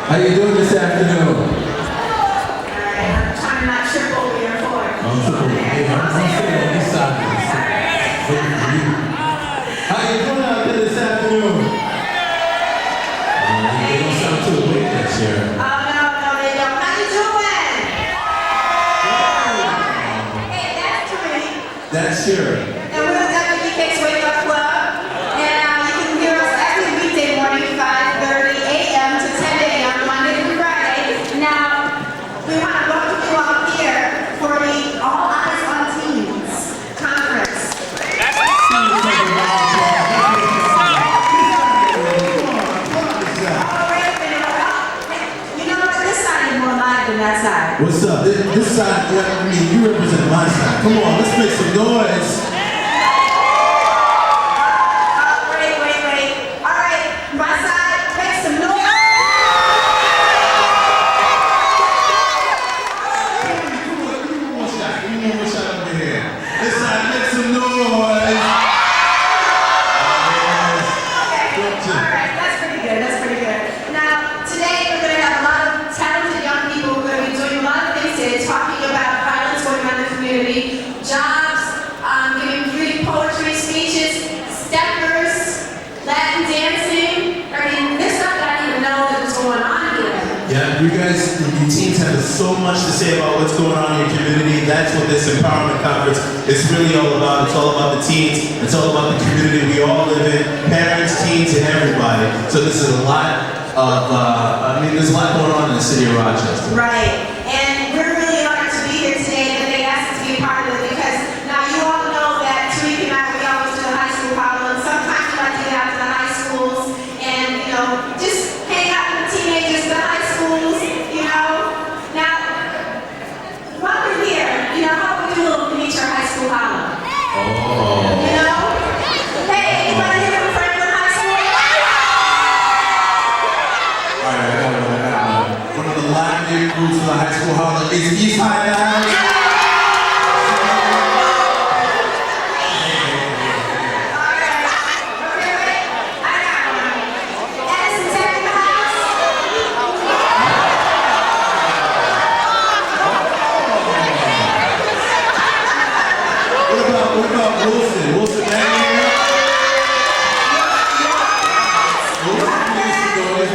How you doing this afternoon? Alright, I'm trying to not trip over your floor. I'm tripping. Hey, I'm sitting on this side of this. How you doing out there this afternoon? They don't sound too awake next year. Oh, no, they don't. How you doing? Hey, that's Tony. That's sure. And we're the WDK's Wake Up Club. And you can hear us every weekday morning, 5:30 a.m. to 10 a.m. Monday through Friday. Now, we want to welcome you all here for the All Eyes on Teens conference. That side. What's up? This side, I mean, you represent my side. Come on, let's make some noise. Wait. All right, my side, make some noise. Give me one more shot over here. This side, make some noise. All right, that's pretty good. Now, today we're going to have a lot of talented young people. We're going to be doing a lot of things today, talking about violence going on in the community, jobs, giving poetry, speeches, steppers, Latin dancing. I mean, there's stuff that I didn't even know that was going on here. Yeah, you guys, you teens have so much to say about what's going on in your community. That's what this empowerment conference is really all about. It's all about the teens. It's all about the community we all live in, parents, teens, and everybody. So this is a lot of, there's a lot going on in the city of Rochester. Right, and we're really honored to be here today that they asked us to be a part of it because now you all know that Tariq and I, we always do the high school problem. Sometimes we like to get out to the high schools and, just hang out with the teenagers in the high schools, Now, while we're here, how about we do a little miniature high school holla? Oh. Hey, anybody here from Franklin High School? One of the livelier groups of the high school holler is East High House. What about Wilson? Wilson,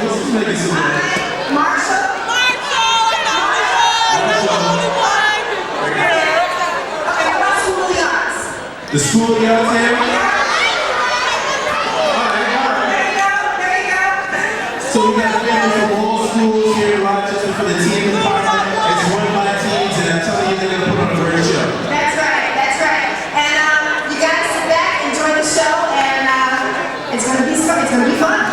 Wilson's making some noise. Marshall. The School of the Arts here? There you go. So we got families from all schools here in Rochester for the teen department. It's run by teens, and I'm telling you, they're going to put on a great show. That's right. And you guys sit back, enjoy the show, and it's gonna be fun.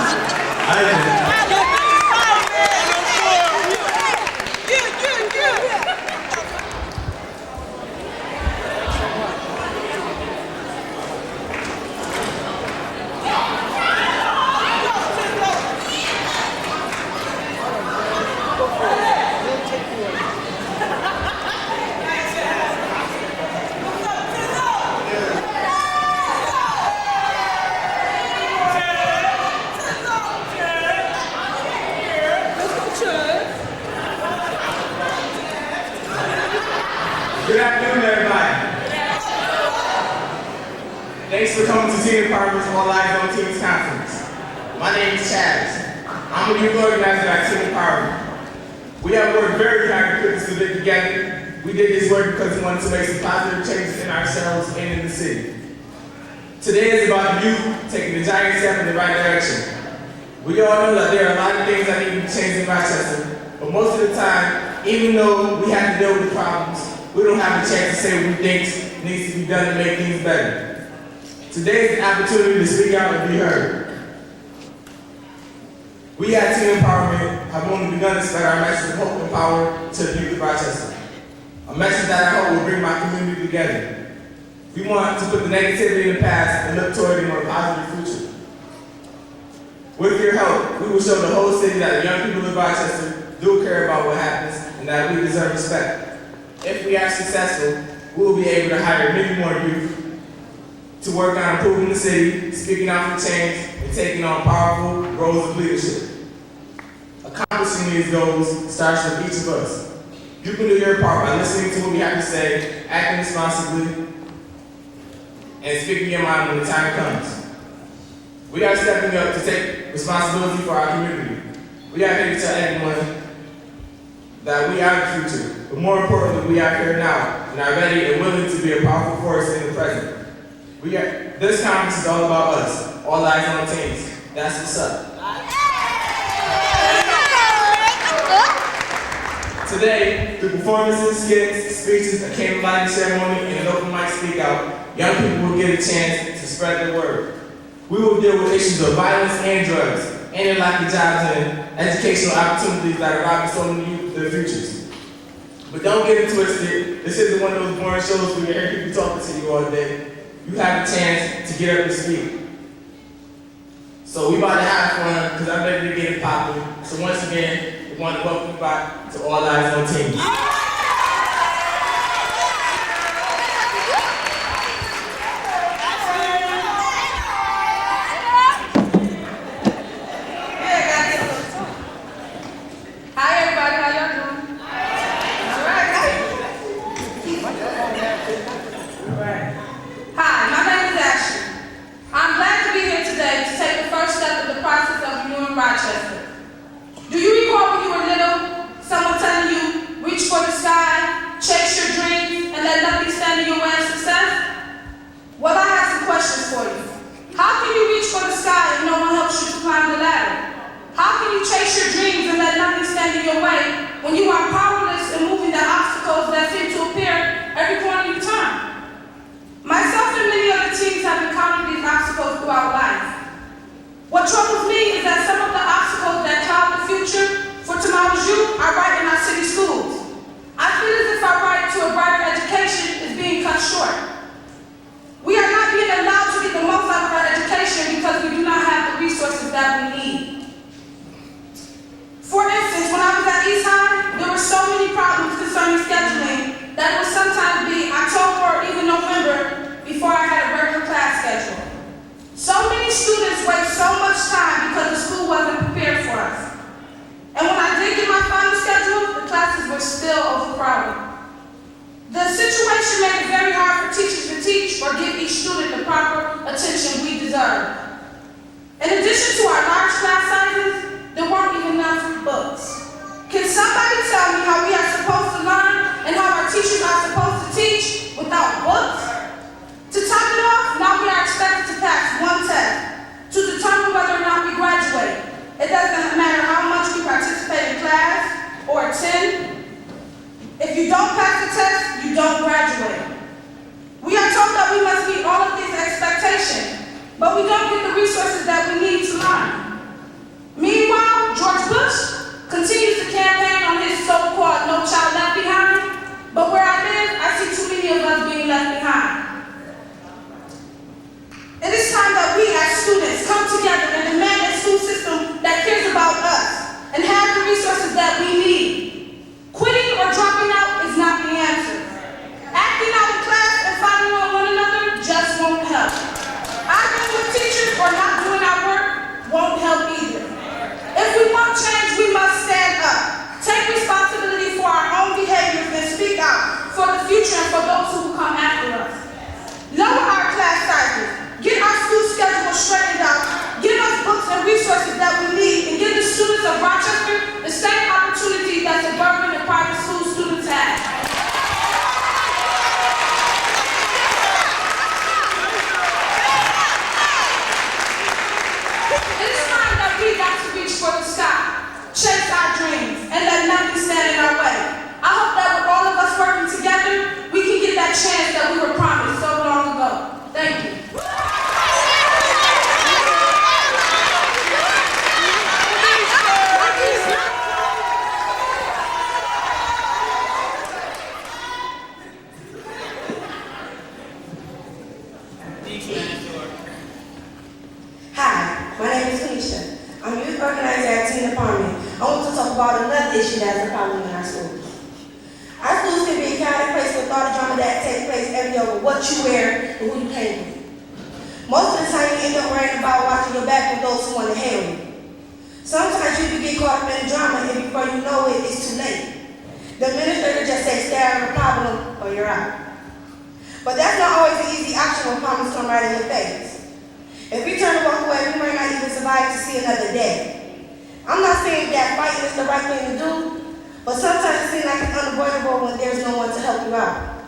Good afternoon, everybody. Thanks for coming to Teen Department's All Eyes on Teens Conference. My name is Chaz. I'm a youth organizer at Teen Department. We have worked very hard to put this event together. We did this work because we wanted to make some positive changes in ourselves and in the city. Today is about the youth taking the giant step in the right direction. We all know that there are a lot of things that need to be changed in Rochester, but most of the time, even though we have to deal with the problems, we don't have the chance to say what we think needs to be done to make things better. Today is the opportunity to speak out and be heard. We at Teen Empowerment have only begun to spread our message of hope and power to the youth of Rochester. A message that I hope will bring my community together. We want to put the negativity in the past and look toward a more positive future. With your help, we will show the whole city that the young people of Rochester do care about what happens and that we deserve respect. If we are successful, we will be able to hire many more youth to work on improving the city, speaking out for change, and taking on powerful roles of leadership. accomplishing these goals starts with each of us. You can do your part by listening to what we have to say, acting responsibly, and speaking your mind when the time comes. We are stepping up to take responsibility for our community. We are here to tell everyone that we are the future, but more importantly, we are here now and are ready and willing to be a powerful force in the present. This conference is all about us, all eyes on teens. That's what's up. Today, through performances, skits, speeches, a candle lighting ceremony, and an open mic speak out, young people will get a chance to spread their word. We will deal with issues of violence and drugs, and their lack of jobs and educational opportunities that are robbing so many youth of their futures. But don't get it twisted. This isn't one of those boring shows where you hear people talking to you all day. You have a chance to get up and speak. So we about to have fun, because I'm ready to get it popping. So once again, we want to welcome you back to All Eyes on Teens. Rochester. Do you recall when you were little, someone telling you, reach for the sky, chase your dreams, and let nothing stand in your way of success? Well, I have some questions for you. How can you reach for the sky if no one helps you to climb the ladder? How can you chase your dreams and let nothing stand in your way when you are powerless in moving the obstacles that seem to appear every corner you turn? Myself and many other teens have encountered these obstacles throughout life. What troubles me is that some of the obstacles that cloud the future for tomorrow's youth are right in our city schools. I feel as if our right to a brighter education is being cut short. We are not being allowed to get the most out of our education because we do not have the resources that we need. For instance, when I was at East High, there were so many problems concerning scheduling that it would sometimes be October or even November before I had a regular class schedule. So many students waste so much time because the school wasn't prepared for us. And when I did get my final schedule, the classes were still overcrowded. The situation made it very hard for teachers to teach or give each student the proper attention we deserve. In addition to our large class sizes, there weren't even enough books. Can somebody tell me how we are supposed to learn and how our teachers are supposed to teach without books? To top it off, now we are expected to pass one test to determine whether or not we graduate. It doesn't matter how much we participate in class or attend. If you don't pass the test, you don't graduate. We are told that we must meet all of these expectations, but we don't get the resources that we need to learn. Meanwhile, George Bush continues to campaign on his so-called No Child Left Behind, but where I live, I see too many of us being left behind. It is time that we as students come together and demand a school system that cares about us and have the resources that we need. Quitting or dropping out is not the answer. Acting out in class and fighting on one another just won't help. Arguing with teachers or not doing our work won't help either. If we want change, we must stand up, take responsibility for our own behaviors, and speak out for the future and for those who will come after us. Lower our class sizes. Get our school schedule straightened out, give us books and resources that we need, and give the students of Rochester the same opportunity that suburban and private school students have. It is time that we got to reach for the sky, chase our dreams, and let nothing stand in our way. I hope that with all of us working together, we can get that chance that we were promised so long ago. Thank you. Hi, my name is Felicia. I'm youth organizer at Teen Department. I want to talk about another issue that's a problem in our schools. Our schools can be a chaotic place with all the drama that takes place every day over what you wear and who you play with. Most of the time you end up worrying about watching your back with those who want to hate on you. Sometimes you can get caught up in drama and before you know it, it's too late. The administrator just says stay out of the problem or you're out. But that's not always an easy option when problems come right in your face. If we turn to walk away, we might not even survive to see another day. I'm not saying that fighting is the right thing to do, but sometimes it seems like it's unavoidable when there's no one to help you out.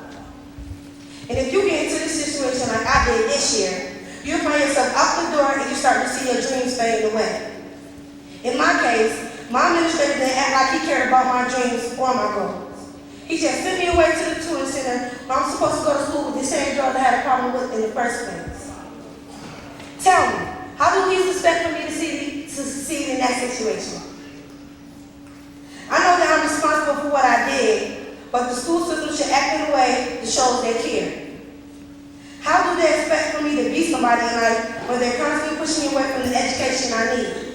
And if you get into this situation like I did this year, you'll find yourself out the door and you start to see your dreams fading away. In my case, my administrator didn't act like he cared about my dreams or my goals. He just sent me away to the tutoring center where I'm supposed to go to school with the same girl that I had a problem with in the first place. Tell me, how do he expect for me to succeed in that situation? I know that I'm responsible for what I did, but the school system should act in a way that shows they care. How do they expect for me to be somebody in life when they're constantly pushing me away from the education I need?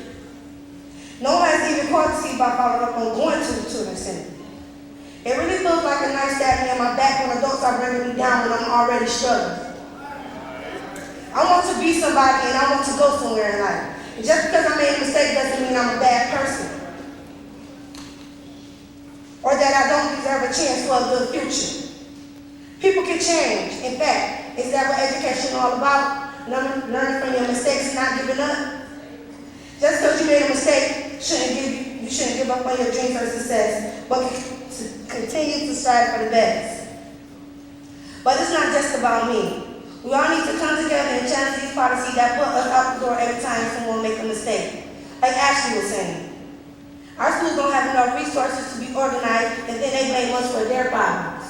No one has even called to see if I followed up on going to the tutoring center. It really feels like a knife stabbing me in my back when adults are bringing me down when I'm already struggling. I want to be somebody and I want to go somewhere in life. And just because I made a mistake doesn't mean I'm a bad person. Or that I don't deserve a chance for a good future. People can change. In fact, is that what education is all about? Learning from your mistakes and not giving up? Just because you made a mistake, you shouldn't give up on your dreams or success, but continue to strive for the best. But it's not just about me. We all need to come together and challenge these policies that put us out the door every time someone makes a mistake. Like Ashley was saying. Our schools don't have enough resources to be organized, and then they blame us for their problems.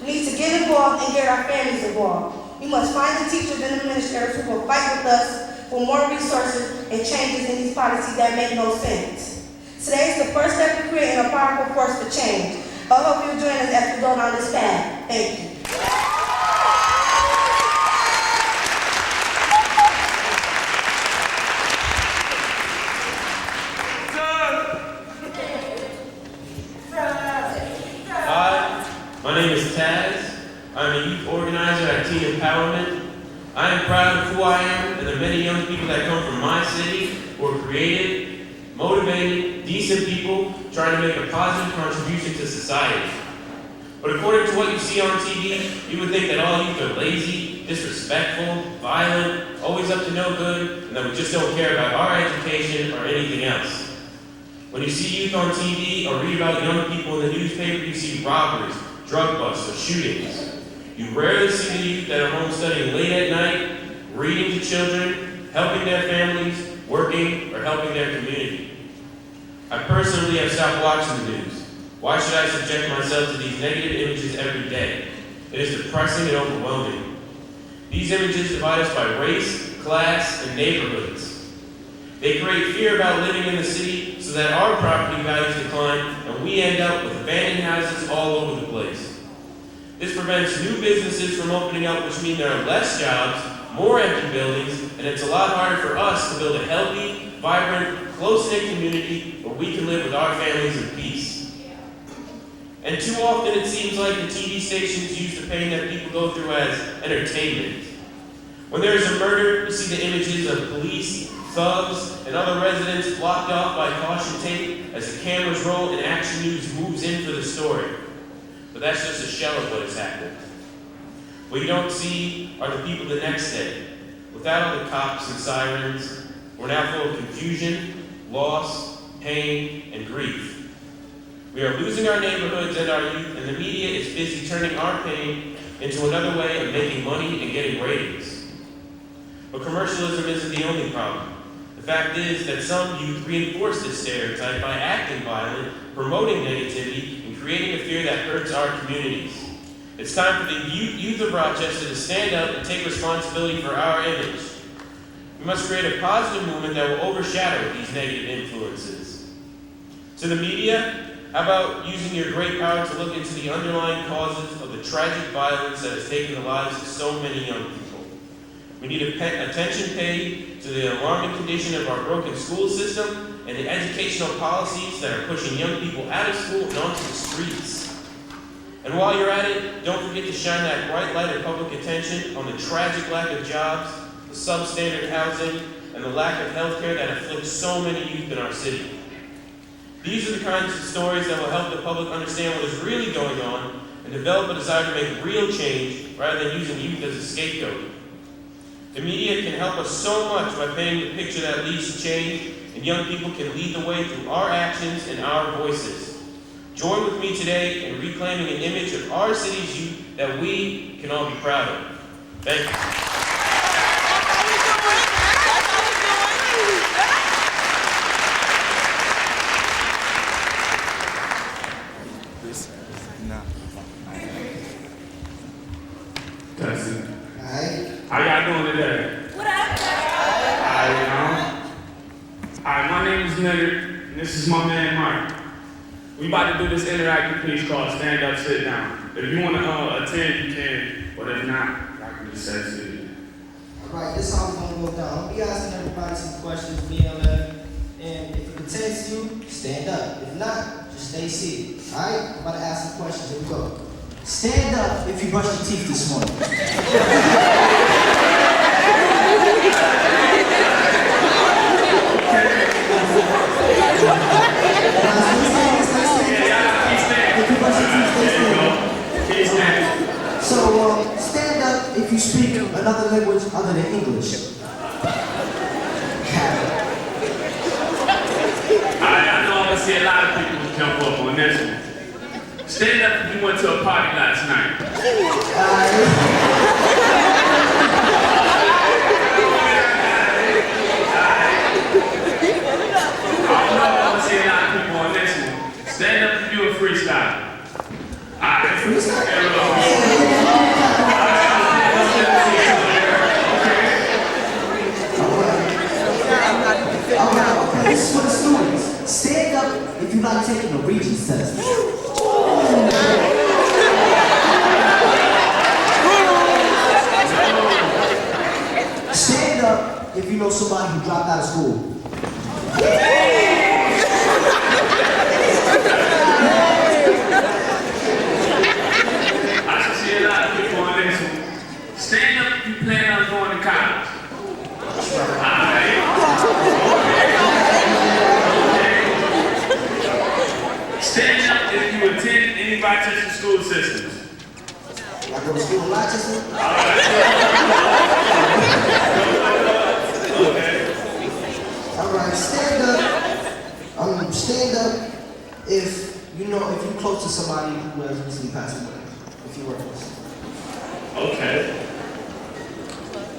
We need to get involved and get our families involved. We must find the teachers and administrators who will fight with us for more resources and changes in these policies that make no sense. Today is the first step to creating a powerful force for change. I hope you'll join us as we go down this path. Thank you. Hi, my name is Taz. I'm a youth organizer at Teen Empowerment. I am proud of who I am and the many young people that come from my city who are creative, motivated, decent people trying to make a positive contribution to society. But according to what you see on TV, you would think that all youth are lazy, disrespectful, violent, always up to no good, and that we just don't care about our education or anything else. When you see youth on TV or read about young people in the newspaper, you see robberies, drug busts, or shootings. You rarely see the youth that are home studying late at night, reading to children, helping their families, working, or helping their community. I personally have stopped watching the news. Why should I subject myself to these negative images every day? It is depressing and overwhelming. These images divide us by race, class, and neighborhoods. They create fear about living in the city so that our property values decline and we end up with abandoned houses all over the place. This prevents new businesses from opening up, which means there are less jobs, more empty buildings, and it's a lot harder for us to build a healthy, vibrant, close-knit community where we can live with our families in peace. And too often it seems like the TV stations use the pain that people go through as entertainment. When there is a murder, you see the images of police, thugs, and other residents blocked off by caution tape as the cameras roll and Action News moves in for the story. But that's just a shell of what has happened. What you don't see are the people the next day. Without all the cops and sirens, we're now full of confusion, loss, pain, and grief. We are losing our neighborhoods and our youth, and the media is busy turning our pain into another way of making money and getting ratings. But commercialism isn't the only problem. The fact is that some youth reinforce this stereotype by acting violent, promoting negativity, creating a fear that hurts our communities. It's time for the youth of Rochester to stand up and take responsibility for our image. We must create a positive movement that will overshadow these negative influences. To the media, how about using your great power to look into the underlying causes of the tragic violence that has taken the lives of so many young people? We need attention paid to the alarming condition of our broken school system and the educational policies that are pushing young people out of school and onto the streets. And while you're at it, don't forget to shine that bright light of public attention on the tragic lack of jobs, the substandard housing, and the lack of health care that afflicts so many youth in our city. These are the kinds of stories that will help the public understand what is really going on and develop a desire to make real change rather than using youth as a scapegoat. The media can help us so much by painting the picture that leads to change, and young people can lead the way through our actions and our voices. Join with me today in reclaiming an image of our city's youth that we can all be proud of. Thank you. How y'all doing today? What up? Alright, my name is Leonard, and this is my man Mike. We about to do this interactive piece called Stand Up, Sit Down. If you want to attend, you can, but if not, I can just say it. Alright, this is how we're gonna go down. I'll be asking everybody some questions, BLM, and if it pertains to you, stand up. If not, just stay seated. Alright, I'm about to ask some questions. Here we go. Stand up if you brushed your teeth this morning. So, stand up if you speak another language other than English. I know I'm gonna see a lot of people who jump up on this one. Stand up if you went to a party last night. I know I'm gonna see a lot of people on this one. Stand up if you a freestyler. Okay, this is for the students. Stand up if you like taking a Regents test. Stand up if you know somebody who dropped out of school. I should see a lot of people on this one. Stand up if you plan on going to college. Stand up if you attend any Rochester school systems. I go to school in Rochester. Alright, stand up. Stand up if you're close to somebody who has recently passed away. If you work with. Okay.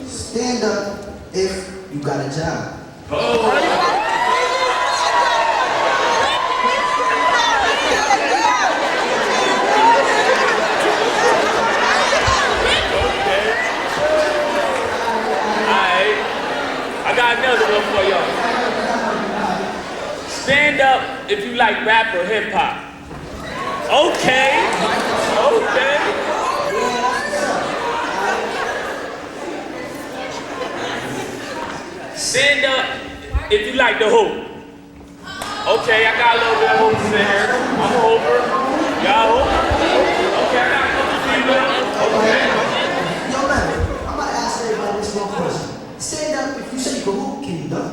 Stand up if you got a job. I got another one for y'all. Stand up if you like rap or hip hop. Okay. Stand up if you like the hoop. Okay, I got a little bit of hoops in here. I'm over. Y'all hoop? Okay, I got a couple people. Okay. Yo, man, I'm about to ask everybody this one question. Stand up if you say you can hoop, can you dunk?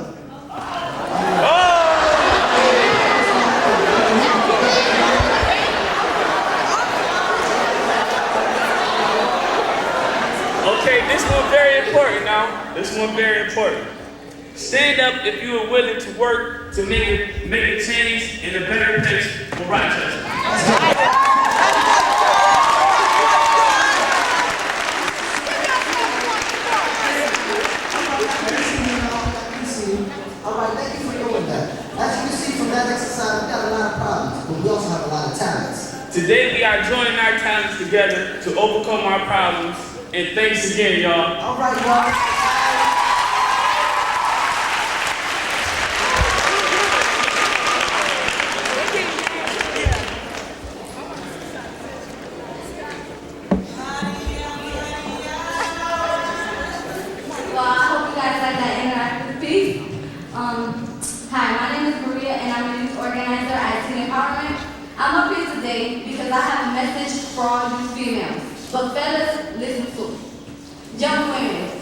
Okay, this one very important now. This one very important. Stand up if you are willing to work to make a change in a better place for Rochester. Alright, thank you for doing that. As you can see from that exercise, we got a lot of problems, but we also have a lot of talents. Today we are joining our talents together to overcome our problems. And thanks again, y'all. Alright, y'all. Hi, my name is Maria and I'm a youth organizer at Teen Empowerment. I'm up here today because I have a message for all you females. But fellas, listen to. Young women,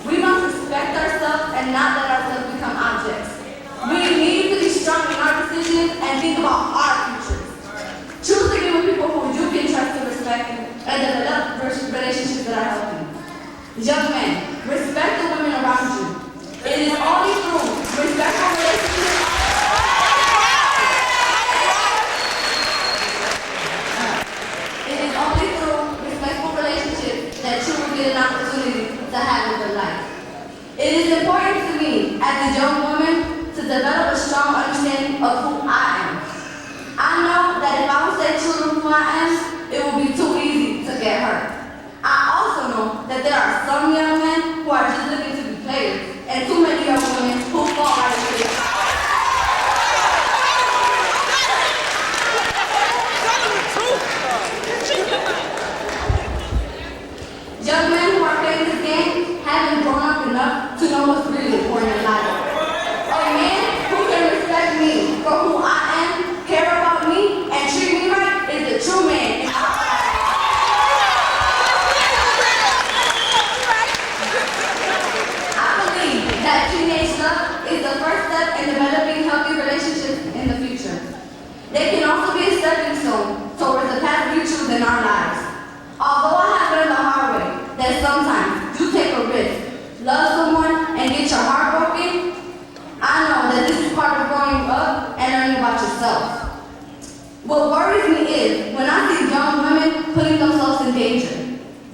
we must respect ourselves and and not let ourselves become objects. We need to be strong in our decisions and think about our futures. Choose to be with people who you can trust and respect you and develop relationships that are healthy. Young men, respect the women around you. It is only through respectful relationships that you will get an opportunity to have in your life. It is important to me as a young woman to develop a strong understanding of who I am. I know that if I would stay true to who I am, it will be too easy to get hurt. I also know that there are some young men who are just looking to be players, and too many young women who fall right into this. Young men who are playing this game haven't grown up enough to know what's really important in life. A man who can respect me for who I am, care about me, and treat me right is a true man. I believe that teenage love is the first step in developing healthy relationships in the future. They can also be a stepping stone towards the path we choose in our lives. Although I have learned the hard way that sometimes you take a risk, love someone, and get your heart broken, I know that this is part of growing up and learning about yourself. What worries me is when I see young women putting themselves in danger.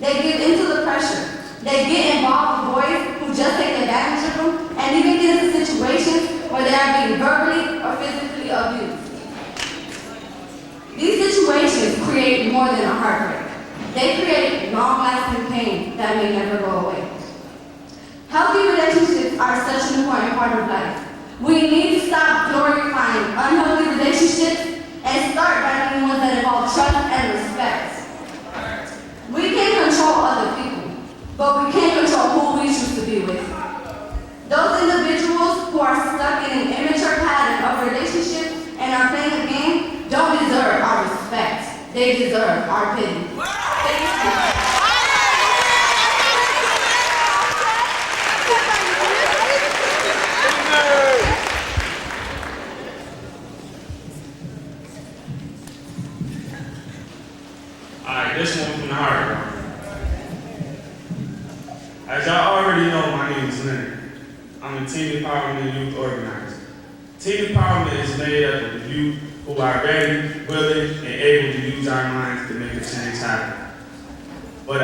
They give into the pressure. They get involved with boys who just take advantage of them and even get into situations where they are being verbally or physically abused. These situations create more than a heartbreak. They create long-lasting pain that may never go away. Healthy relationships are such an important part of life. We need to stop glorifying unhealthy relationships and start valuing ones that involve trust and respect. We can control other people, but we can't control who we choose to be with. Those individuals who are stuck in an immature pattern of relationships and are playing a game don't deserve our respect. They deserve our pity. Alright, this one from the heart. As y'all already know, my name is Leonard. I'm a Teen Empowerment Youth Organizer. Teen Empowerment is made up of youth who are ready, willing, and able to use our minds to make a change happen. But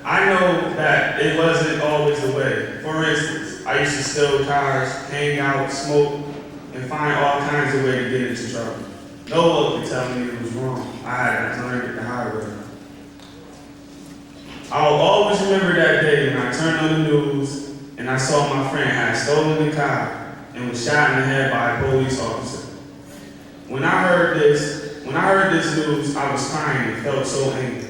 I know that it wasn't always the way. For instance, I used to steal cars, hang out, smoke, and find all kinds of ways to get into trouble. No one could tell me it was wrong. I had to learn it the hard way. I'll always remember that day when I turned on the news and I saw my friend had stolen the car and was shot in the head by a police officer. When I heard this news, I was crying and felt so angry.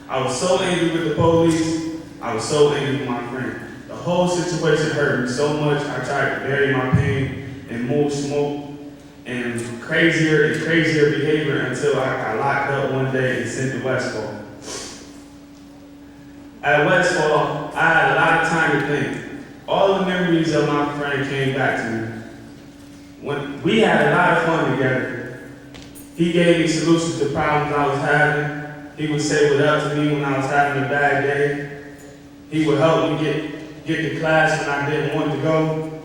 I was so angry with the police. I was so angry with my friend. The whole situation hurt me so much, I tried to bury my pain and move smoke and crazier behavior until I got locked up one day and sent to Westfall. At Westfall, I had a lot of time to think. All the memories of my friend came back to me. When we had a lot of fun together. He gave me solutions to problems I was having. He would say what up to me when I was having a bad day. He would help me get to class when I didn't want to go.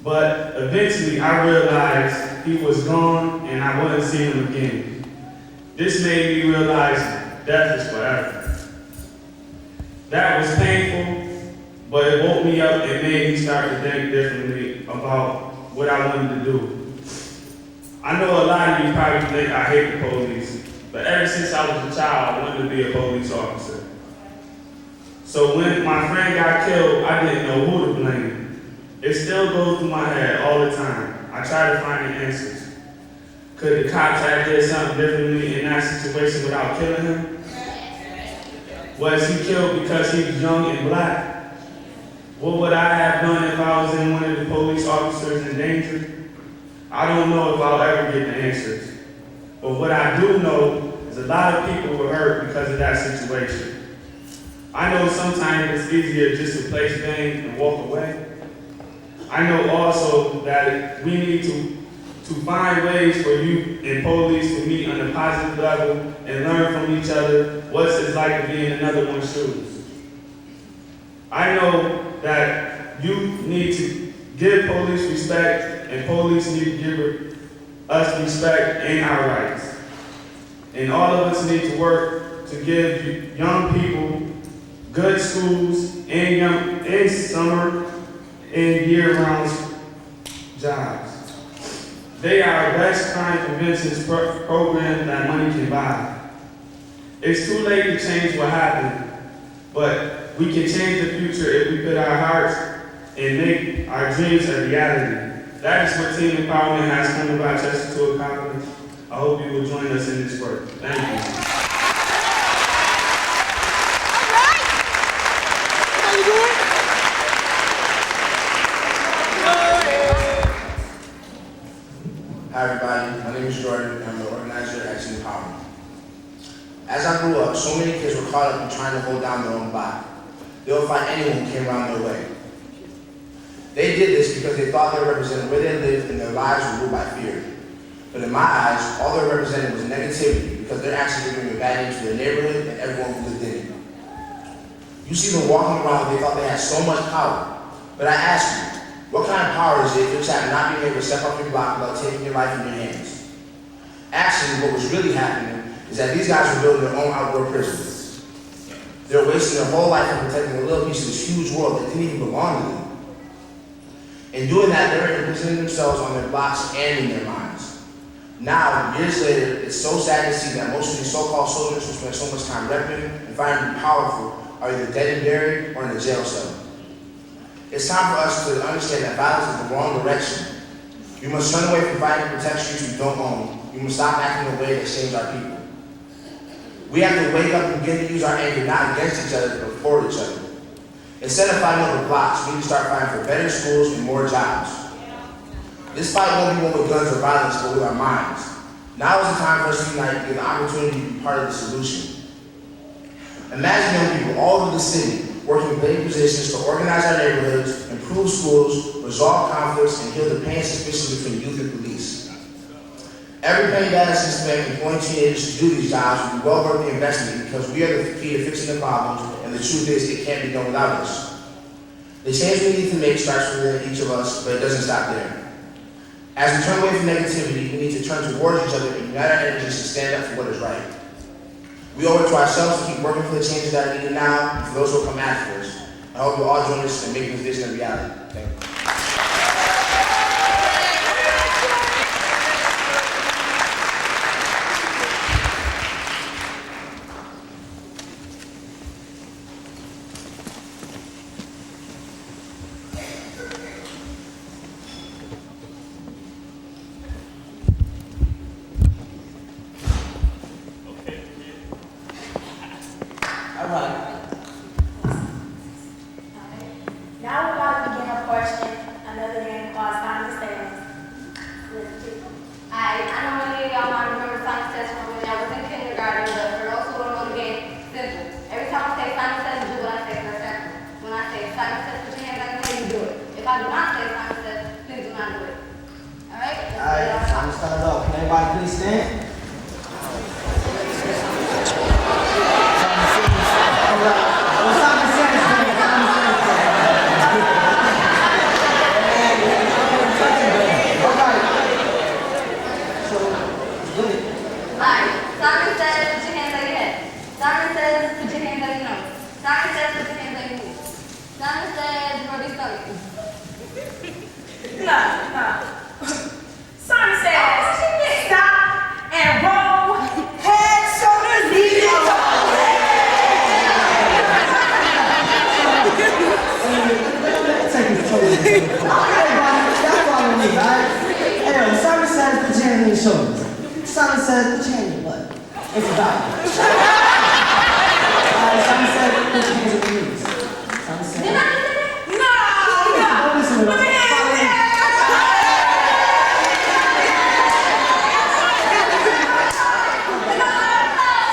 But eventually I realized he was gone and I wouldn't see him again. This made me realize death is forever. That was painful, but it woke me up and made me start to think differently about what I wanted to do. I know a lot of you probably think I hate the police, but ever since I was a child, I wanted to be a police officer. So when my friend got killed, I didn't know who to blame. It still goes through my head all the time. I try to find the answers. Could the cops have did something differently in that situation without killing him? Was he killed because he was young and black? What would I have done if I was in one of the police officers in danger? I don't know if I'll ever get the answers. But what I do know is a lot of people were hurt because of that situation. I know sometimes it's easier just to play things and walk away. I know also that we need to find ways for youth and police to meet on a positive level and learn from each other what it's like to be in another one's shoes. I know that youth need to give police respect and police need to give us respect and our rights. And all of us need to work to give young people good schools and summer and year-round jobs. They are the best crime prevention program that money can buy. It's too late to change what happened, but we can change the future if we put our hearts and make our dreams a reality. That is what Teen Empowerment has come to Rochester to accomplish. I hope you will join us in this work. Thank you. Hi everybody, my name is Jordan and I'm the organizer at Teen Empowerment. As I grew up, so many kids were caught up in trying to hold down their own block. They would fight anyone who came around their way. They did this because they thought they represented where they lived and their lives were ruled by fear. But in my eyes, all they represented was negativity because they're actually giving a bad name to their neighborhood and everyone who lived in it. You see them walking around, they thought they had so much power. But I ask you, what kind of power is it if you're not being able to step off your block without taking your life in your hands? Actually, what was really happening is that these guys were building their own outdoor prisons. They were wasting their whole life on protecting a little piece of this huge world that didn't even belong to them. In doing that, they were imprisoning themselves on their blocks and in their minds. Now, years later, it's so sad to see that most of these so-called soldiers who spend so much time repping and finding to be powerful are either dead and buried or in a jail cell. It's time for us to understand that violence is the wrong direction. We must turn away from fighting to protect streets we don't own. We must stop acting in a way that shames our people. We have to wake up and begin to use our anger not against each other, but for each other. Instead of fighting over blocks, we need to start fighting for better schools and more jobs. This fight won't be one with guns or violence, but with our minds. Now is the time for us to unite and give the opportunity to be part of the solution. Imagine young people all over the city working in big positions to organize our neighborhoods, improve schools, resolve conflicts, and heal the pain and suspicion between youth and police. Every penny that is spent employing teenagers to do these jobs will be well worth the investment because we are the key to fixing the problems, and the truth is it can't be done without us. The change we need to make starts within each of us, but it doesn't stop there. As we turn away from negativity, we need to turn towards each other and unite our energies to stand up for what is right. We owe it to ourselves to keep working for the changes that are needed now and for those who will come after us. I hope you'll all join us in making this vision a reality. Thank you. Now we're about to begin a portion, another game called Silent Statements. I know many of y'all might remember Simon Says from when I was in kindergarten, but for those who don't know the game, simple. Every time I say Simon Says, do what I say, for example. When I say Simon Says, put your hands on your head, you do it. If I do not say Simon Says, please do not do it. Alright? Alright, I'm gonna start off. Can everybody please stand? Alright. Well, Simon Says, Simon says, put your hands on your head. Simon says, put your hands on your nose. Simon says, put your hands on your knees. Simon says, rub your stomach. No. Simon says, stop and roll. Head, shoulders, knees, and toes. take control of the table. Everybody, y'all follow me, alright? Hey, Simon says, put your hands on your shoulders. Simon says, put your hand in your butt. It's about it. Simon said, put your hands on your knees. Simon said, don't listen to me. Follow me.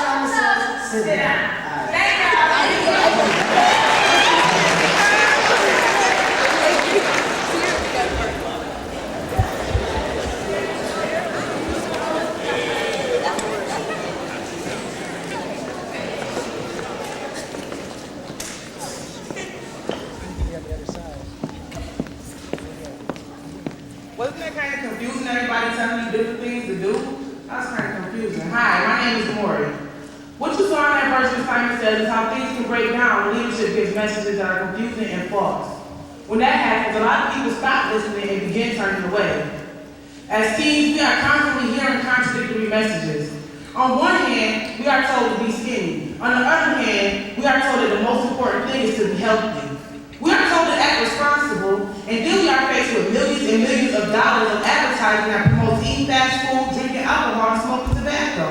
Simon says, sit down. name is Maury. What you saw in that version of Simon Says is how things can break down when leadership gives messages that are confusing and false. When that happens, a lot of people stop listening and begin turning away. As teens, we are constantly hearing contradictory messages. On one hand, we are told to be skinny. On the other hand, we are told that the most important thing is to be healthy. We are told to act responsible, and then we are faced with millions and millions of dollars of advertising that promotes eating fast food, drinking alcohol, and smoking tobacco.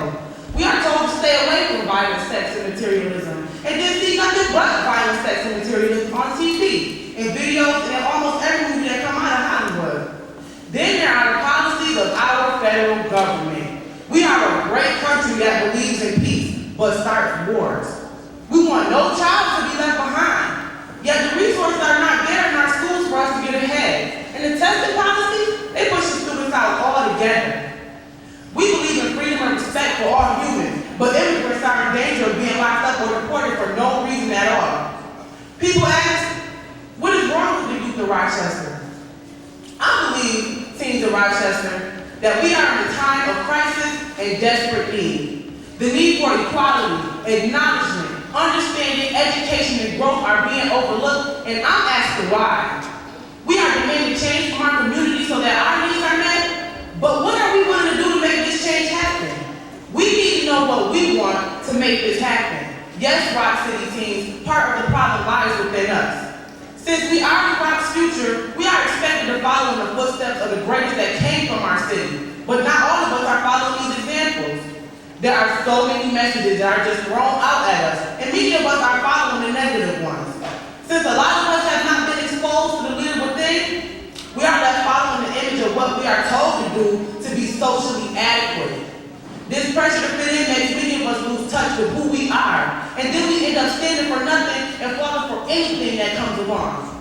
We are told to stay away from violence, sex, and materialism, and then see nothing but violence, sex, and materialism on TV, in videos, and in almost every movie that come out of Hollywood. Then there are the policies of our federal government. We are a great country that believes in peace, but starts wars. We want no child to be left behind. Yet the resources are not there in our schools for us to get ahead. And the testing policies, they push the students out altogether. We believe in freedom and respect for all humans, but immigrants are in danger of being locked up or deported for no reason at all. People ask, what is wrong with the youth of Rochester? I believe, teens of Rochester, that we are in a time of crisis and desperate need. The need for equality, acknowledgement, understanding, education, and growth are being overlooked, and I'm asking why. We are demanding change from our community so that our needs are met, but what are we willing to do to make this change happen? We need to know what we want to make this happen. Yes, Rock City teens, part of the problem lies within us. Since we are the Rock's future, we are expected to follow in the footsteps of the greatest that came from our city, but not all of us are following these examples. There are so many messages that are just thrown out at us, and many of us are following the negative ones. Since a lot of us have not been exposed to the leader within, we are left following the image of what we are told to do to be socially adequate. This pressure to fit in makes many of us lose touch with who we are, and then we end up standing for nothing and falling for anything that comes along.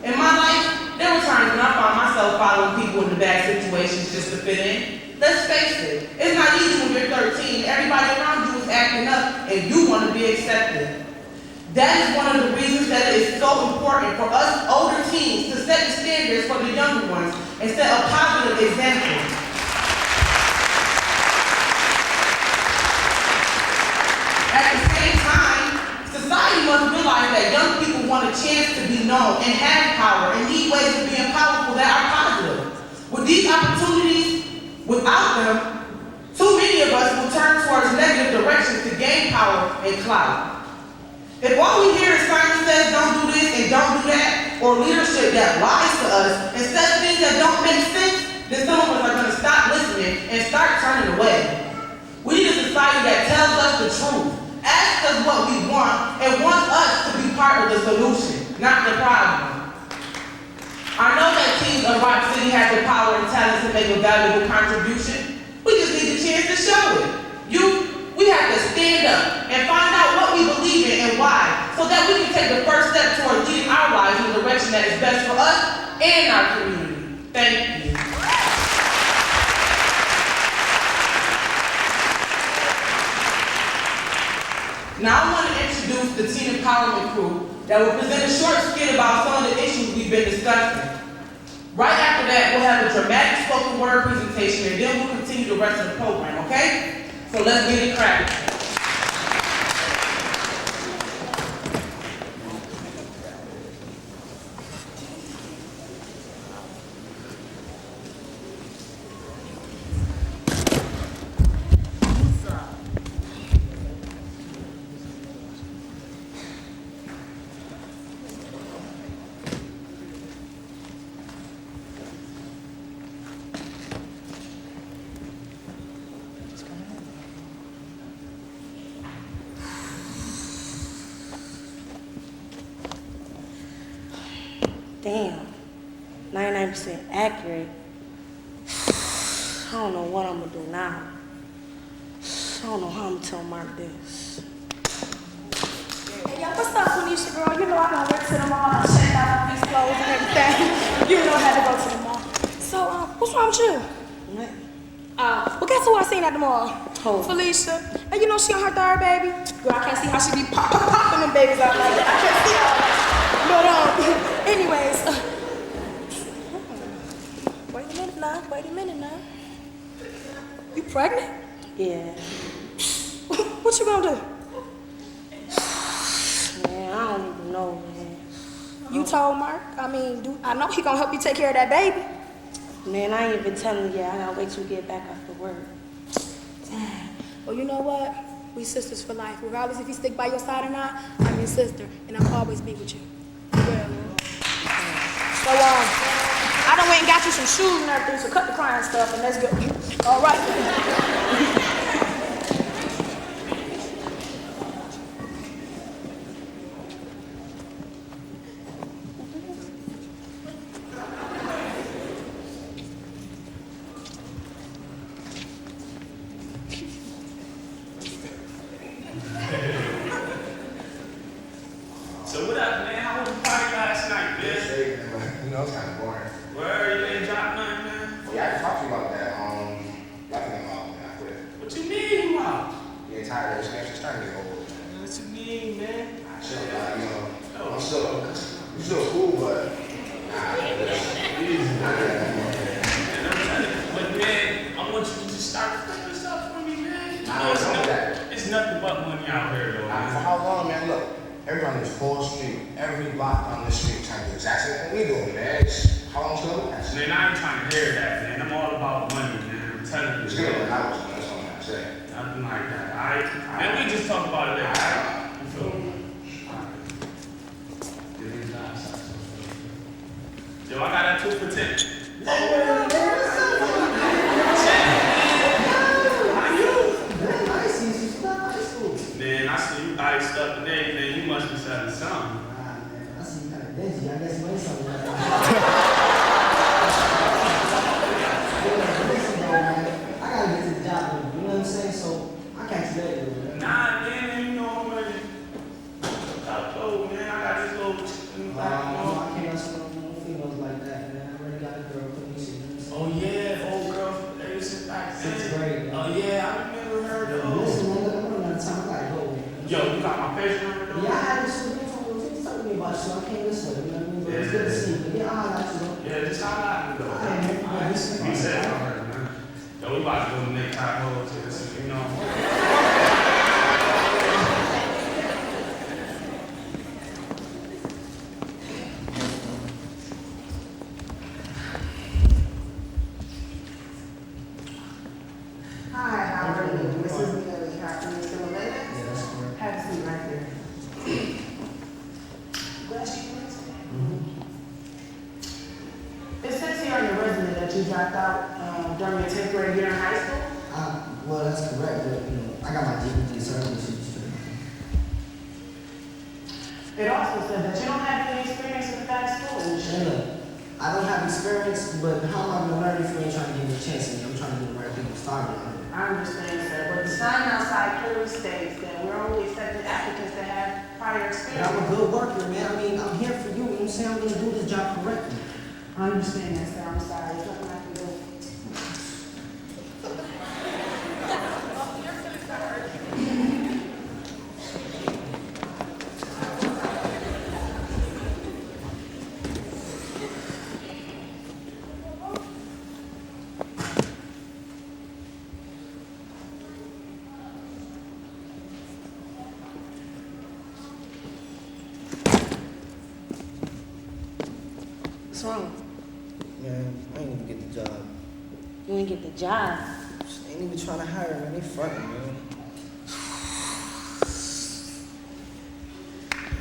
In my life, there were times when I found myself following people in the bad situations just to fit in. Let's face it, it's not easy when you're 13, everybody around you is acting up, and you want to be accepted. That is one of the reasons that it is so important for us older teens to set the standards for the younger ones and set a positive example. At the same time, society must realize that young people want a chance to be known and have power and need ways of being powerful that are positive. With these opportunities, without them, too many of us will turn towards negative directions to gain power and clout. If all we hear is Simon Says don't do this and don't do that, or leadership that lies to us and says things that don't make sense, then some of us are going to stop listening and start turning away. We need a society that tells us the truth, asks us what we want, and wants us to be part of the solution, not the problem. I know that teens of Rock City have the power and talent to make a valuable contribution. We just need the chance to show it. We have to stand up and find out what we believe in and why, so that we can take the first step toward leading our lives in the direction that is best for us and our community. Thank you. Now I want to introduce the Teen Empowerment Crew that will present a short skit about some of the issues we've been discussing. Right after that, we'll have a dramatic spoken word presentation, and then we'll continue the rest of the program, okay? So let's get it cracking. Damn, 99% accurate. I don't know what I'm gonna do now. I don't know how I'm gonna tell Mark this. Hey, yo, what's up, Felicia, girl? You know I done went to the mall, I checked out all these clothes and everything. You know I had to go to the mall. So, what's wrong with you? What? Well, guess who I seen at the mall? Who? Felicia. And you know she on her third baby? Girl, I can't see how she be popping them babies out like that. I can't see all that. But, anyways, wait a minute now. You pregnant? Yeah. What you gonna do? Man, I don't even know, man. You told Mark? I know he gonna help you take care of that baby. Man, I ain't even telling you yet. I gotta wait till we get back after work. Dang. Well, you know what? We sisters for life. Regardless if you stick by your side or not, I'm your sister, and I'll always be with you. Well, so, I done went and got you some shoes and everything, so cut the crying stuff, and let's go. All right. So what up, man? How was the party last night, man? You know, it's kind of boring. Where you ain't dropped nothing, man? Well, yeah, I talked to you about that. I think I'm out, man. I quit. What you mean you out? Getting tired of this game. It's starting to get old. What you mean, man? Chill, man. I'm still cool, but But man, I want you to just start flipping stuff for me, man. It's nothing but money out here, though. For how long, man? Look, everybody on this whole street, every block on this street trying to do exactly what we doing, man. How long till it lasts? Man, I ain't trying to hear that, man. I'm all about money, man. I'm telling you. It's good when I was, man. That's all I'm gonna say. Nothing like that, alright? Man, we just talk about it later, alright? You feel me? Yo, I got that 2 for 10. Man, I see you iced up and everything. You must be selling something. Man, I see you kind of dingy. I guess money something like that. Listen, though, man. I gotta get to the job, you know what I'm saying? So, I can't you later, man. Nah, man, you know I'm ready. Top though, man. I got this little chicken. I can't ask no females like that, man. I already got a girl put me shit. Oh, yeah, old girl. They was in back then. 6th grade. Oh, yeah, I remember her, though. Listen, man, look, I'm running out of time. I gotta go, man. Yo, you got my page number, though? Yeah, I had this shit. You talking to me about shit. I came this way, you know what I mean? But it's good to see you. Yeah, I'll let you know. Yeah, just holla at me, though. All right, man. All right, listen. Be safe out here, man. Yo, we about to go to Nick Tahoe to this, you know. Hi, how are you? This is Mary Captain, Mr. Melinda. Yeah, that's correct. Have a seat right there. It says here on your resume that you dropped out during your 10th grade year in high school. Well, that's correct, but, you know, I got my GPD, so everything should be straight. It also says that you don't have any experience with that school industry. Look, I don't have experience, but how am I going to learn if you ain't trying to give me a chance? I mean, I'm trying to get the right people started on it. I understand, sir, but the sign outside clearly states that we're only accepting applicants that have prior But experience. I'm a good worker, man. I mean, I'm here for you. You know what I'm saying? I'm going to do this job correctly. I understand that, sir. I'm sorry. There's nothing I can do. What's wrong? Man, I ain't even get the job. You didn't get the job. They ain't even trying to hire me. They fronting, man.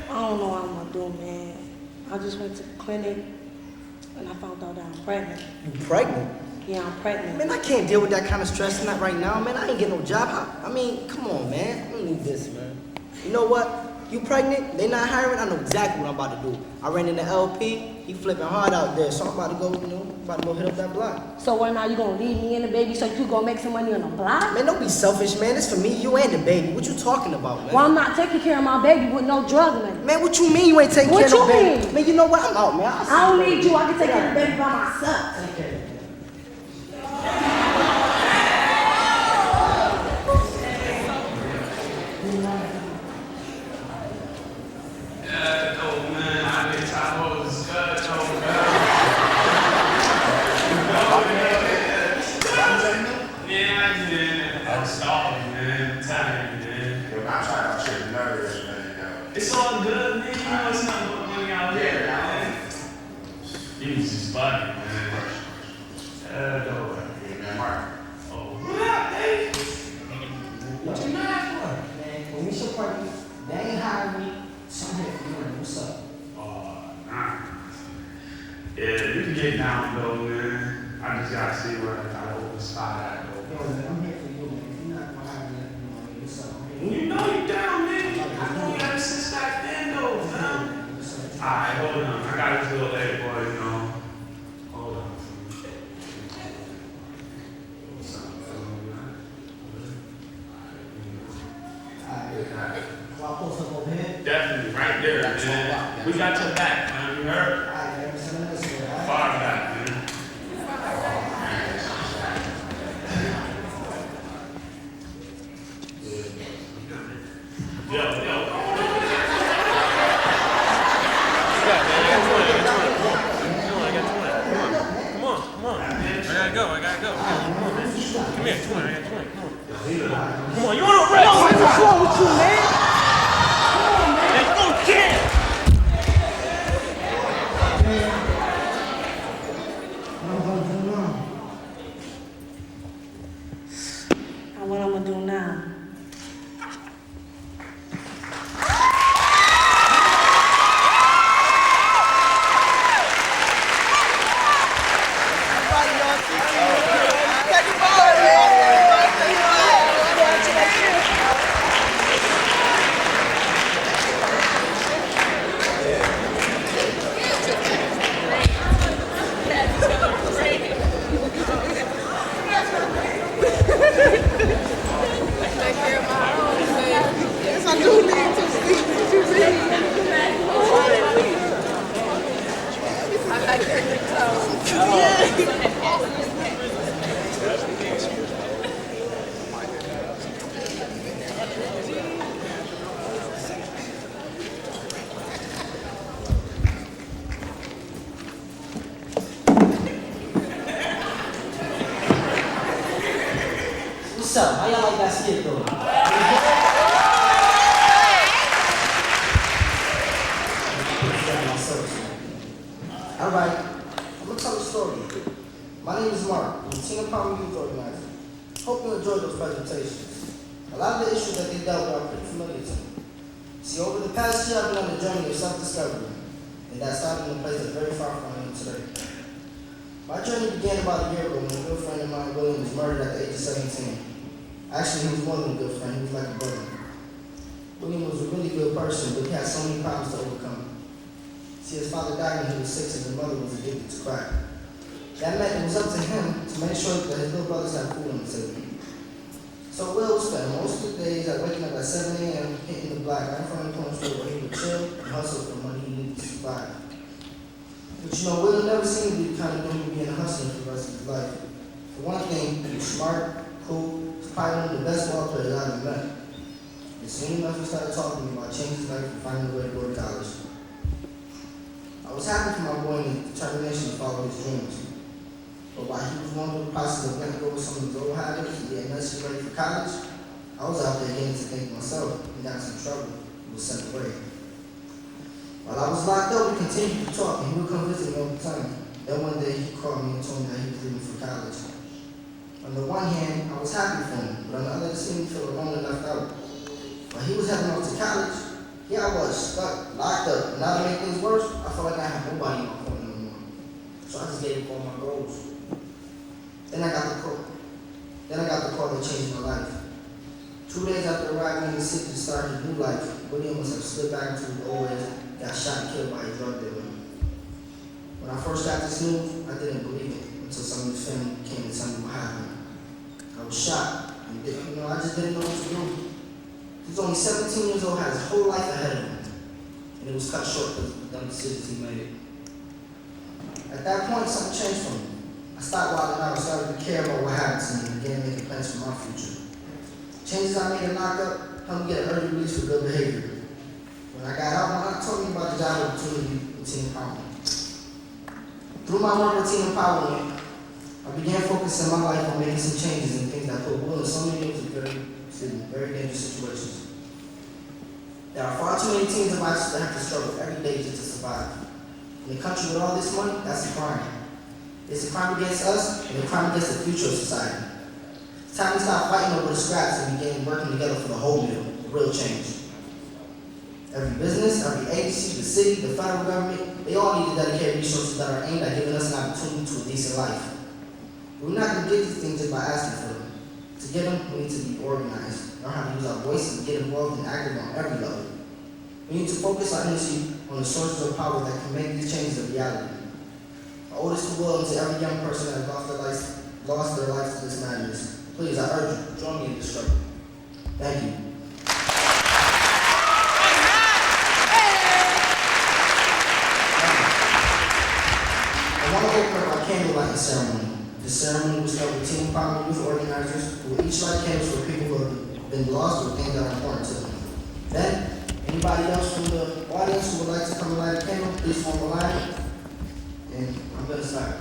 I don't know what I'm gonna do, man. I just went to the clinic and I found out that I'm pregnant. You pregnant? Yeah, I'm pregnant. Man, I can't deal with that kind of stress not right now, man. I ain't getting no job. I mean, come on, man. I don't need this, man. You know what? You pregnant? They not hiring? I know exactly what I'm about to do. I ran into LP. He flipping hard out there, so I'm about to go, about to go hit up that block. So what now, you gonna leave me and the baby so you gonna make some money on the block? Man, don't be selfish, man. It's for me, you, and the baby. What you talking about, man? Well, I'm not taking care of my baby with no drug money. Man, what you mean you ain't taking care of no baby? What you mean? Man, you know what? I'm out, man. I don't need you. I can take care of the baby by myself. Take care of it. Oh man, I think Tahoe is good, though, man. Yeah, I did. I was stalling, man. I'm telling you, man. Yo, I'm trying to shit nervous, man. Yo. It's all good, man. You know it's not no money out here, man. You was just bugging, man. Don't worry. Yeah, man, Mark. Oh, what up, babe? What you mad Man, when we show party, they ain't hiring me, so I'm here for you, man. What's up? for? Oh, nah. Yeah, you can get down, though, man. I just gotta see where I gotta open spot at, though. Yo, man, I'm here for you, man. If you're not gonna hire me, let me know, man. What's up? I'm here. You know you down, man. I know you ever since back then, though, man. Alright, hold on. I got this little egg boy, you know. Hold on. What's up, Alright. Well, I'll post up over here. definitely, right there, man. We got your back, man. You heard? Alright, man. Send me this way, alright? Far back, man. Yo. I gotta go. Come here, 20, I got 20. Come on, you want to rest? What's wrong with you, man? Let's go, kid! And what I'm gonna do now? What's up? How y'all like that skit though? Alright, I'm gonna tell a story. My name is Mark. I'm the Teen Empowerment Youth Organizer. Hope you enjoyed those presentations. A lot of the issues that they dealt with are pretty familiar to me. See, over the past year, I've been on a journey of self-discovery, and that started in a place that's very far from where I am today. My journey began about a year ago when a good friend of mine, William, was murdered at the age of 17. Actually, he was more than a good friend, he was like a brother. William was a really good person, but he had so many problems to overcome. See, his father died when he was 6 and his mother was addicted to crack. That meant it was up to him to make sure that his little brothers had food on the table. So Will spent most of the days like waking up at 7 a.m., hitting the block right in front of the corner store where he would chill and hustle for the money he needed to survive. But you know, Will never seemed to be the kind of dude who would be in a hustling for the rest of his life. For one thing, he was smart, cool, was probably one of the best ball players I ever met. And soon enough, he started talking to me about changing his life and finding a way to go to college. I was happy for my boy and his determination to follow his dreams. But while he was going through the process of letting go of some of his old habits and getting necessary ready for college, I was out there getting to think myself and got in some trouble and was sent away. While I was locked up, we continued to talk and he would come visit me all the time. Then one day he called me and told me that he was leaving for college. On the one hand, I was happy for him, but on the other, it seemed to feel alone and left out. While he was heading off to college, here I was, stuck, locked up. And now to make things worse, I felt like I had nobody in my corner no more. So I just gave up all my goals. Then I got the call that changed my life. 2 days after arriving in the city to start his new life, William must have slipped back into his old ways, got shot and killed by a drug dealer. When I first got this news, I didn't believe it until some of his family came to tell me what happened. I was shocked, and I just didn't know what to do. He was only 17 years old, had his whole life ahead of him, and it was cut short because of the dumb decisions he made. At that point, something changed for me. I stopped wilding out and started to care about what happened to me and began making plans for my future. Changes I made in lockup helped me get an early release for good behavior. When I got out, my aunt told me about the job opportunity with Teen Empowerment. Through my work with Teen Empowerment, I I began focusing my life on making some changes and things that put Will and so many others in very dangerous situations. There are far too many teens in Rochester that have to struggle every day just to survive. In a country with all this money, that's a crime. It's a crime against us and a crime against the future of society. It's time we stop fighting over the scraps and begin working together for the whole meal, the real change. Every business, every agency, the city, the federal government, they all need to dedicate resources that are aimed at giving us an opportunity to a decent life. We're not going to get these things just by asking for them. To get them, we need to be organized, learn how to use our voices, and get involved and active on every level. We need to focus our energy on the sources of power that can make these changes a reality. I owe this to Will and to every young person that has lost their lives to this madness. Please, I urge you, join me in this struggle. Thank you. I want to open up our candle lighting ceremony. The ceremony was held with Teen Empowerment youth organizers who will each light candles for people who have been lost or things that are important to them. Then, anybody else from the audience who would like to come and light a candle, please form a line. And I'm going to start.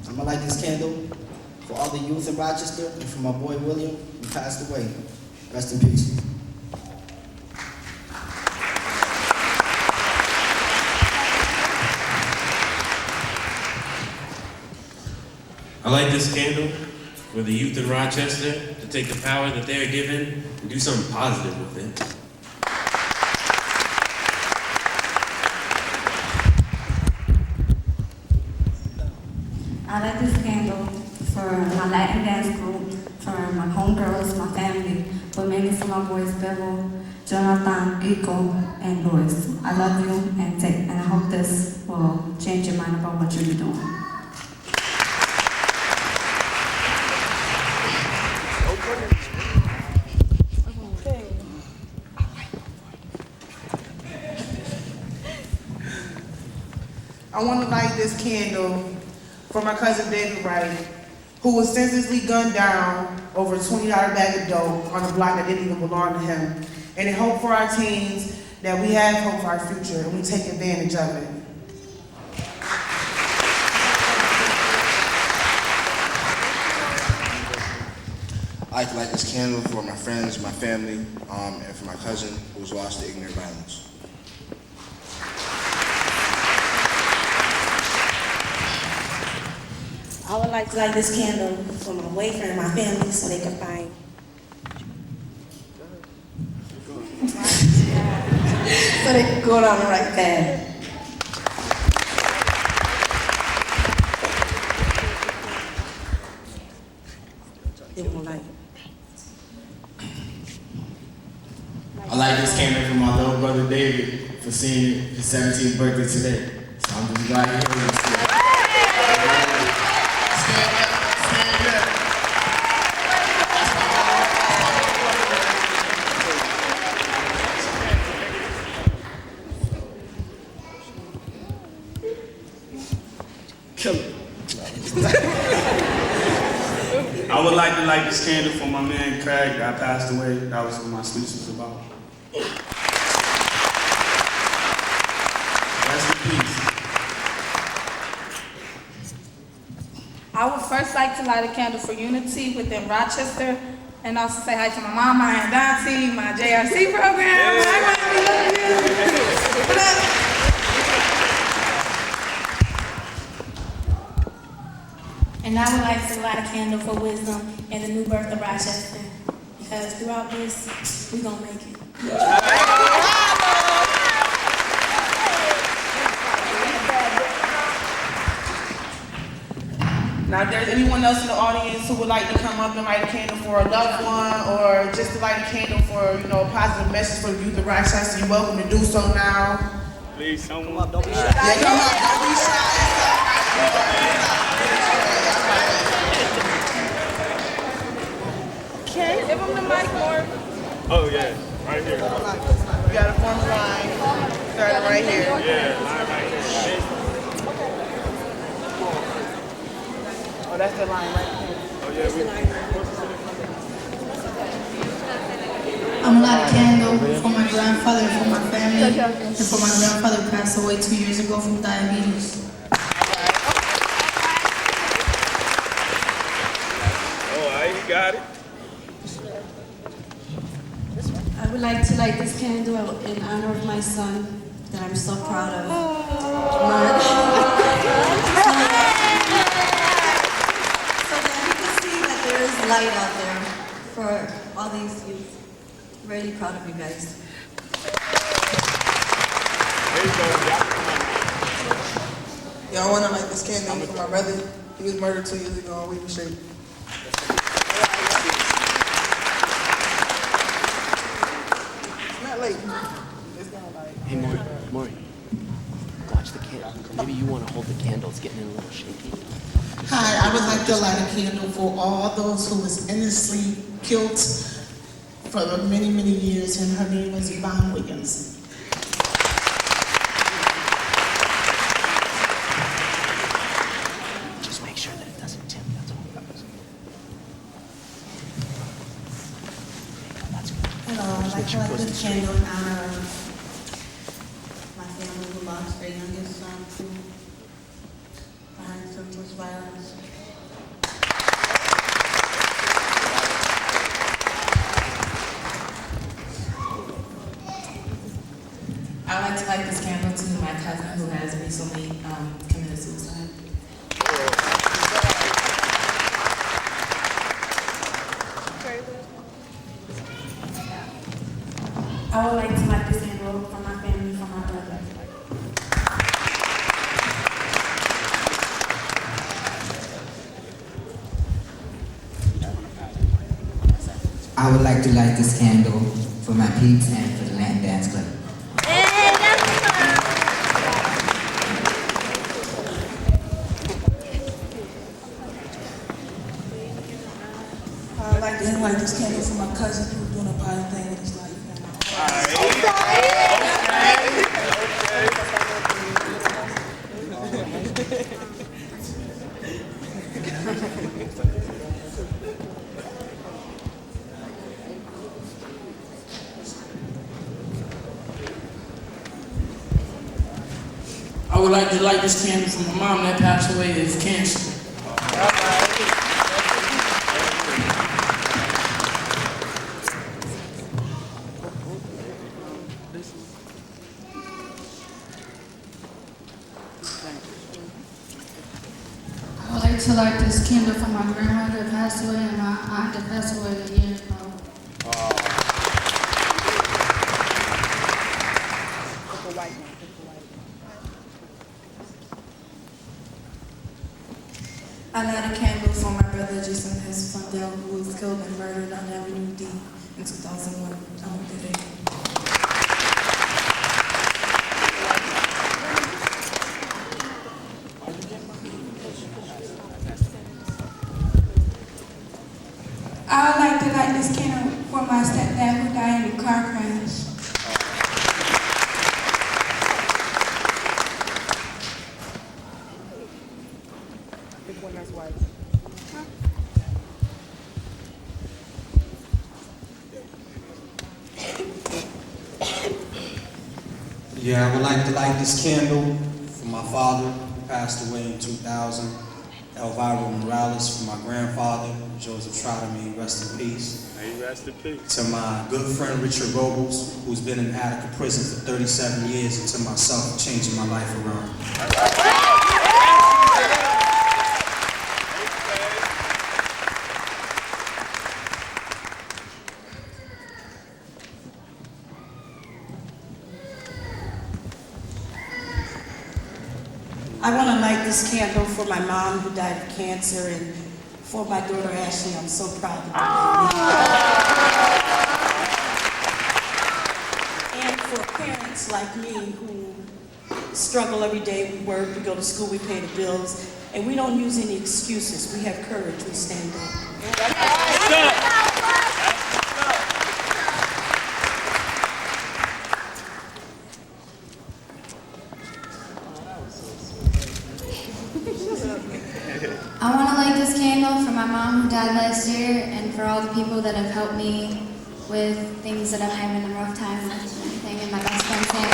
I'm going to light this candle for all the youth in Rochester and for my boy William, who passed away. Rest in peace. I light this candle for the youth in Rochester to take the power that they are given and do something positive with it. I light this candle for my Latin dance group, for my homegirls, my family, but mainly for my boys Bevel, Jonathan, Kiko, and Louis. I love you and I hope this will change your mind about what you're doing. I want to light this candle for my cousin David Wright, who was senselessly gunned down over a $20 bag of dope on a block that didn't even belong to him. And in hope for our teens that we have hope for our future and we take advantage of it. I'd like to light this candle for my friends, my family, and for my cousin who was lost to ignorant violence. I would like to light this candle for my boyfriend and my family so they can find. So they can go down the right path. They won't like it. I light this candle for my little brother David for seeing his 17th birthday today. So I'm just glad you're here. Kill it. I would like to light this candle for my man Craig that passed away. That was what my speech was about. Rest in peace. I would first like to light a candle for unity within Rochester and also say hi to my mom, my Aunt Dante, my JRC program. Hi, Mommy, love you. What up? And I would like to light a candle for wisdom and the new birth of Rochester. Because throughout this, we're going to make it. Now, if there's anyone else in the audience who would like to come up and light a candle for a loved one or just to light a candle for, a positive message for the youth of Rochester, you're welcome to do so now. Please, someone. Come up, don't be shy. Yeah, come up, don't be shy. Okay, give him the mic, Mark. Oh, yeah, right here. You gotta form a line. Start it right here. Yeah, line right here. that's the line right there. Oh, yeah, we. I'm gonna light a candle for my grandfather and for my family, and for my grandfather who passed away 2 years ago from diabetes. Oh, you got it. I would like to light this candle in honor of my son that I'm so proud of. So that he can see that there is light out there for all these youth. Really proud of you guys. Yeah, I want to light this candle for my brother. He was murdered 2 years ago on Weaver Street. It's not late. It's not like. Hey, Maury, watch the candle. Maybe you want to hold the candle. It's getting a little shaky. Hi, I would like to light a candle for all those who was innocently killed for many, many years, and her name was Yvonne Williams. Just make sure that it doesn't tip. That's all. That's good. Hello, I'd like to light this candle in honor of my family who lost their youngest son to violence, senseless violence. I would like to light this candle to my cousin who has recently committed suicide. I would like to light this candle for my family, for my brother. I would like to light this candle for my peeps and for the Latin Dance Club. I'd like to light this candle for my cousin who's doing a positive thing with his life. I would like to light this candle for my mom that passed away of cancer. I would like to light this candle for my grandmother that passed away and my aunt that passed away a year ago. I light a candle for my brother Jason Fundell, who was killed and murdered on Avenue D in 2001 today. I would like to light this candle for my stepdad who died in a car crash. Yeah, I would like to light this candle for my father who passed away in 2000, Elvira Morales, for my grandfather, Joseph Trotter, may he rest in peace. May he rest in peace. To my good friend Richard Robles, who's been in Attica prison for 37 years, and to myself for changing my life around. I want to light this candle for my mom who died of cancer and for my daughter Ashley. I'm so proud of her. And for parents like me who struggle every day. We work, we go to school, we pay the bills, and we don't use any excuses. We have courage, we stand up. I want to light this and for all the people that have helped me with things that I'm having a rough time with and everything, and my best friend Sam.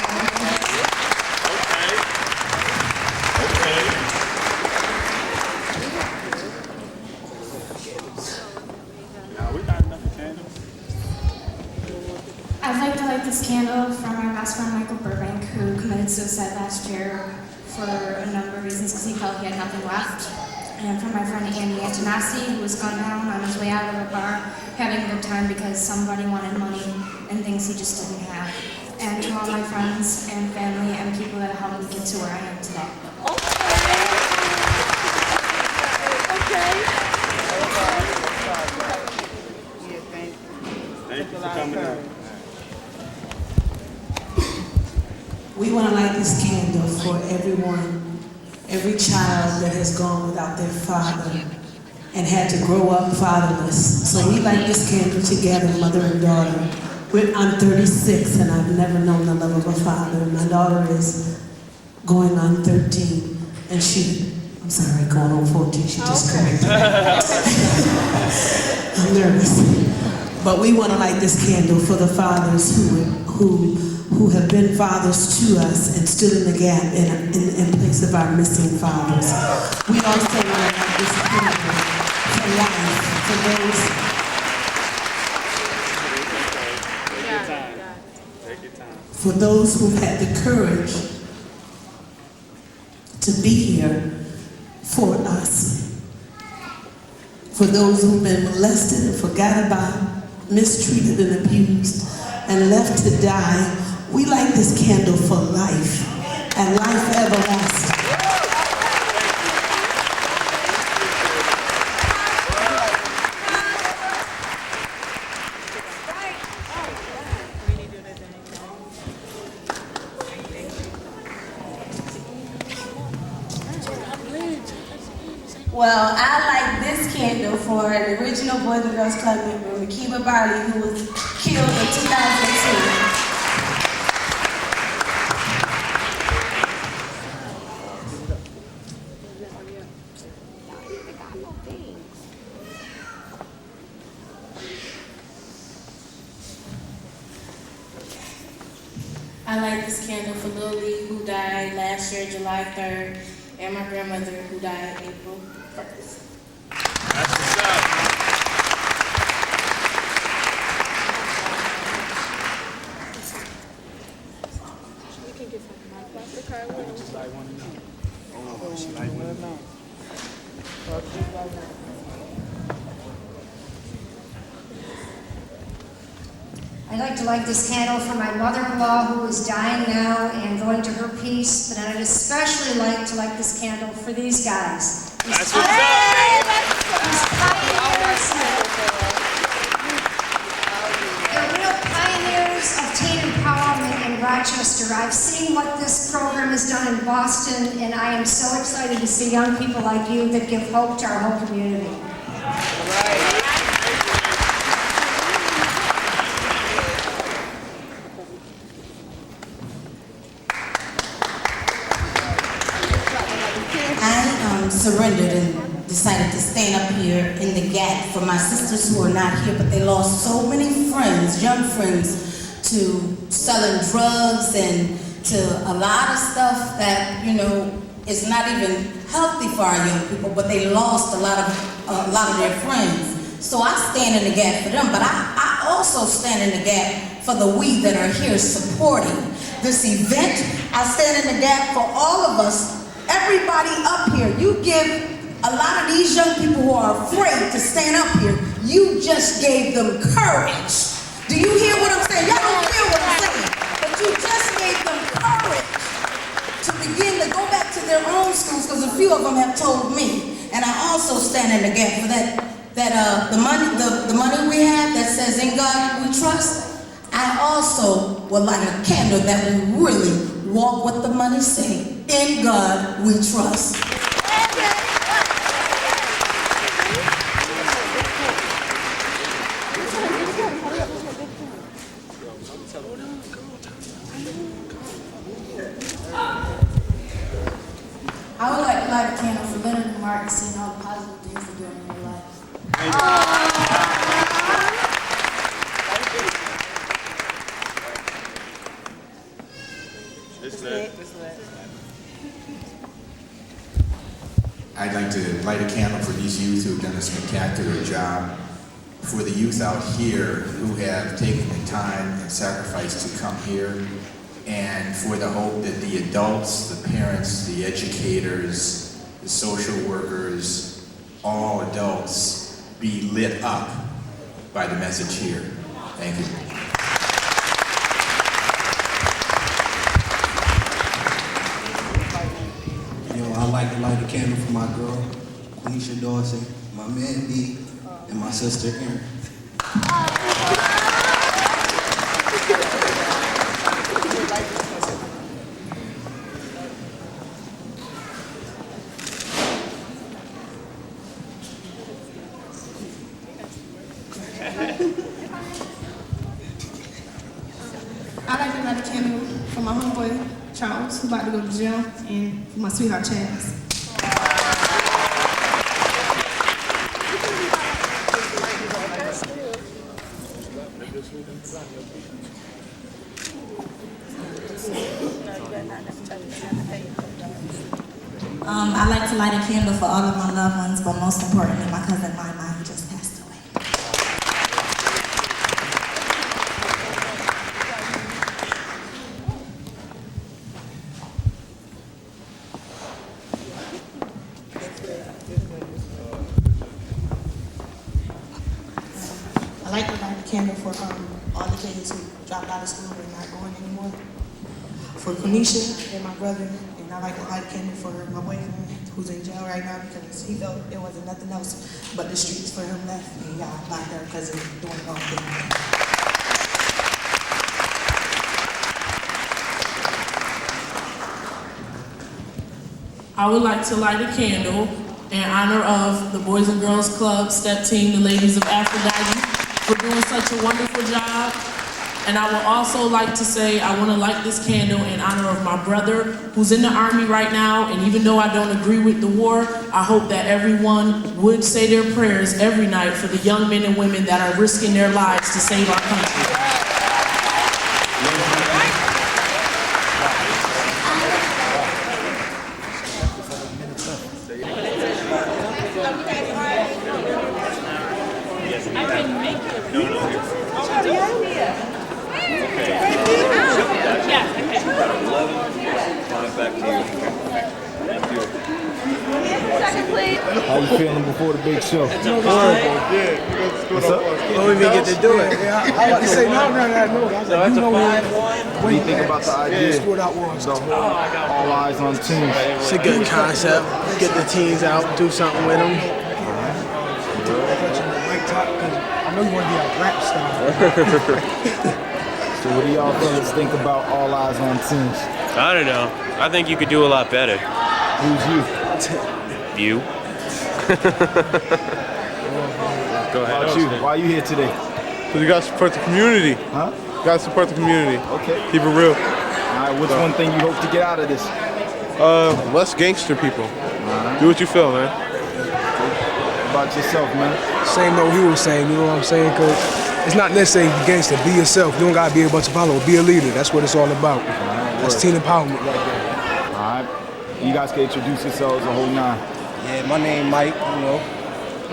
I'd like to light this candle for my best friend Michael Burbank, who committed suicide last year for a number of reasons because he felt he had nothing left. And for my friend Andy Antonassi, who was gunned down on his way out of a bar, having a good time because somebody wanted money and things he just didn't have. And to all my friends and family and people that helped me get to where I am today. Thank you for coming out. We want to light this candle for everyone, every child that has gone without their father and had to grow up fatherless. So we light this candle together, mother and daughter. I'm 36 and I've never known the love of a father. My daughter is going on 13 and going on 14, she just corrected me. I'm nervous. But we want to light this candle for the fathers who have been fathers to us and stood in the gap in place of our missing fathers. We also want to light this candle for life, for those who've had the courage to be here for us, for those who've been molested and forgot about, mistreated and abused, and left to die. We light this candle for life and life everlasting. Well, I light this candle for an original Boys and Girls Club member, Makiba Barley, who was killed in 2002. I light this candle for Lily, who died last year, July 3rd, and my grandmother, who died April 1st. That's what's up. You can get some of my plastic card with them. She like one of them. Oh, she like one of them. I'd like to light this candle for my mother-in-law who is dying now and going to her peace, but I'd especially like to light this candle for these guys. That's what's up. They're real pioneers of teen empowerment in Rochester. I've seen what this program has done in Boston, and I am so excited to see young people like you that give hope to our whole community. I surrendered and decided to stand up here in the gap for my sisters who are not here, but they lost so many friends, young friends, to selling drugs and to a lot of stuff that, is not even healthy for our young people, but they lost a lot of their friends. So I stand in the gap for them, but I also stand in the gap for the we that are here supporting this event. I stand in the gap for all of us. Everybody up here, you give a lot of these young people who are afraid to stand up here, you just gave them courage. Do you hear what I'm saying? Y'all don't feel what I'm saying, but you just gave them courage to begin to go back to their own schools, because a few of them have told me, and I also stand in the gap for the money we have that says in God we trust. I also would like a candle that will really walk what the money say. In God we trust. I would like to light a candle for Leonard and Mark and seeing all the positive things they're doing in their life. youth who have done a spectacular job, for the youth out here who have taken the time and sacrifice to come here, and for the hope that the adults, the parents, the educators, the social workers, all adults be lit up by the message here. Thank you. I'd like to light a candle for my girl, Quenisha Dorsey, my man D, and my sister Erin. I like to light a candle for my homeboy Charles, who about to go to jail, and for my sweetheart Chaz. I like to light a candle for all of my loved ones, but most importantly, my cousin Mama, who just passed away. I like to light a candle for all the kids who dropped out of school and not going anymore. For Quenisha and my brother, and I like to light a candle for my boyfriend who's in jail right now because he felt there wasn't nothing else but the streets for him left, and y'all locked up because of doing the wrong thing. I would like to light a candle in honor of the Boys and Girls Club, Step Team, the Ladies of Aphrodite, for doing such a wonderful job. And I would also like to say I want to light this candle in honor of my brother who's in the Army right now, and even though I don't agree with the war, I hope that everyone would say their prayers every night for the young men and women that are risking their lives to save our country. How you feeling before the big show? What's up? Don't even get to do it. I about to say no. What do you think about the idea? The whole All Eyes on Teens. It's a good concept. Get the teens out, do something with them. I know you want to be a rap star. So what do y'all fellas think about All Eyes on Teens? I don't know. I think you could do a lot better. Who's you? You. Go ahead. How about you? Why are you here today? Because you got to support the community. Huh? You got to support the community. Okay. Keep it real. All right, what's one thing you hope to get out of this? Less gangster people. Do what you feel, man. What about yourself, man? Same though he was saying, you know what I'm saying? Because it's not necessarily gangster. Be yourself. You don't got to be a bunch of followers. Be a leader. That's what it's all about. That's teen empowerment right there. All right. You guys can introduce yourselves a whole nine. Yeah, my name Mike, you know.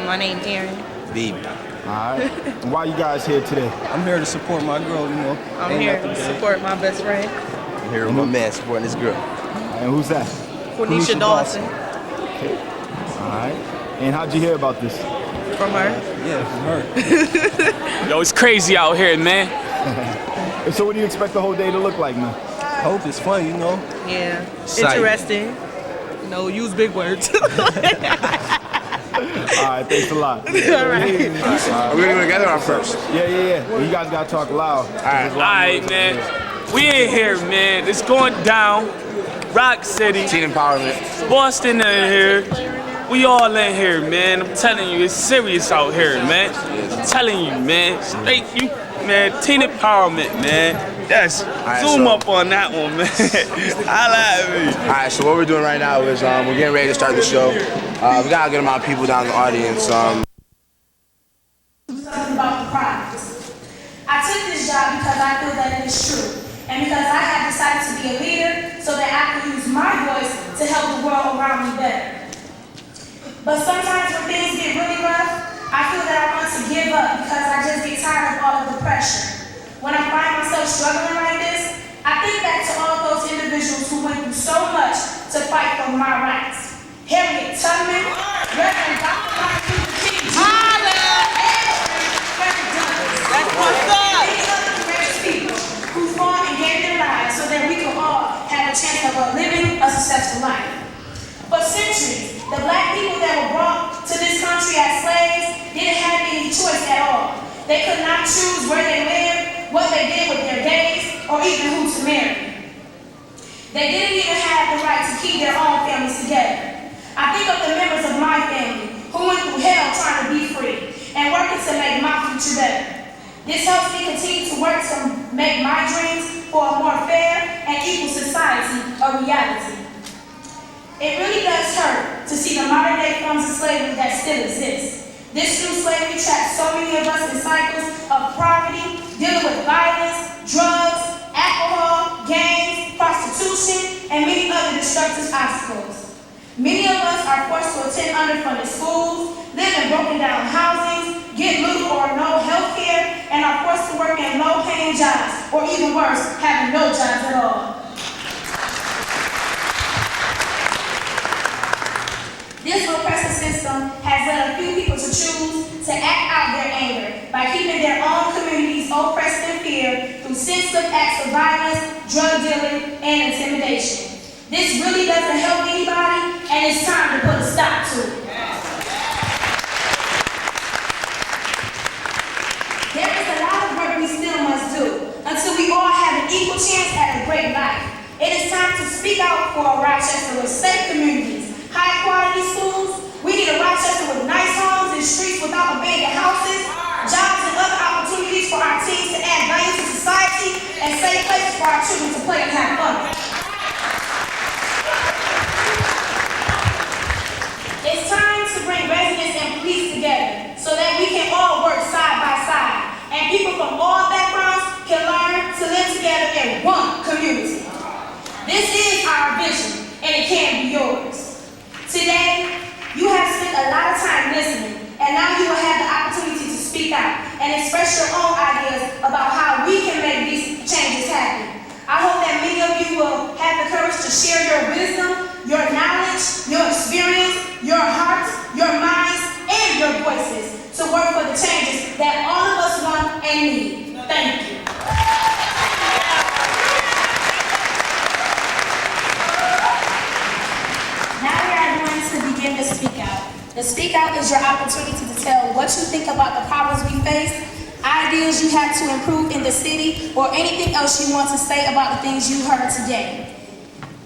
My name Erin. Baby. All right. Why you guys here today? I'm here to support my girl, you know. I'm here to support my best friend, I'm here with my man supporting this girl. And who's that? Quenisha Dawson. Okay. All right. And how'd you hear about this? From her. Yeah, from her. Yo, it's crazy out here, man. So what do you expect the whole day to look like, man? I hope it's fun, you know. Yeah. Sight. Interesting. No, use big words. All right, thanks a lot. All right. Are we gonna go together or first? Yeah. Well, you guys gotta talk loud. All right. All right, man. We in here, man. It's going down. Rock City. Teen empowerment. Boston in here. We all in here, man. I'm telling you, it's serious out here, man. I'm telling you, man. Straight you, man. Teen empowerment, man. Yes. Right, Zoom up on that one, man. Holla at me. All right, so what we're doing right now is we're getting ready to start the show. We got a good amount of people down in the audience. Something about the prize. I took this job because I feel that it is true, and because I have decided to be a leader so that I can use my voice to help the world around me better. But sometimes when things get I feel that I want to give up because I just get tired of all of the pressure. When I find myself struggling like this, I think back to all those individuals who went through so much to fight for my rights. Harriet Tubman, Reverend Dr. Martin Luther King Jr., and Frederick Douglass. That's what's up. Many other courageous people who fought and gave their lives so that we could all have a chance of living a successful life. For centuries, the black people that were brought to this country as slaves didn't have any choice at all. They could not choose where they lived, what they did with their days, or even who to marry. They didn't even have the right to keep their own families together. I think of the members of my family who went through hell trying to be free and working to make my future better. This helps me continue to work to make my dreams for a more fair and equal society a reality. It really does hurt to see the modern day forms of slavery that still exist. This new slavery traps so many of us in cycles of poverty, dealing with violence, drugs, alcohol, gangs, prostitution, and many other destructive obstacles. Many of us are forced to attend underfunded schools, live in broken down housings, get little or no health care, and are forced to work in low-paying jobs, or even worse, having no jobs at all. This oppressive system has led a few people to choose to act out their anger by keeping their own communities oppressed in fear through senseless acts of violence, drug dealing, and intimidation. This really doesn't help anybody, and it's time to put a stop to it. There is a lot of work we still must do until we all have an equal chance at a great life. It is time to speak out for a Rochester with safe communities, high-quality schools. We need a Rochester with nice homes and streets without abandoned houses, jobs and other opportunities for our teens to add value to society, and safe places for our children to play and have fun. It's time to bring residents and police together so that we can all work side by side, and people from all backgrounds can learn to live together in one community. This is our vision, and it can be yours. Today, you have spent a lot of time listening, and now you will have the opportunity to speak out and express your own ideas about how we can make these changes happen. I hope that many of you will have the courage to share your wisdom, your knowledge, your experience, your hearts, your minds, and your voices to work for the changes that all of us want and need. Thank you. Begin to speak out. The Speak Out is your opportunity to tell what you think about the problems we face, ideas you have to improve in the city, or anything else you want to say about the things you heard today.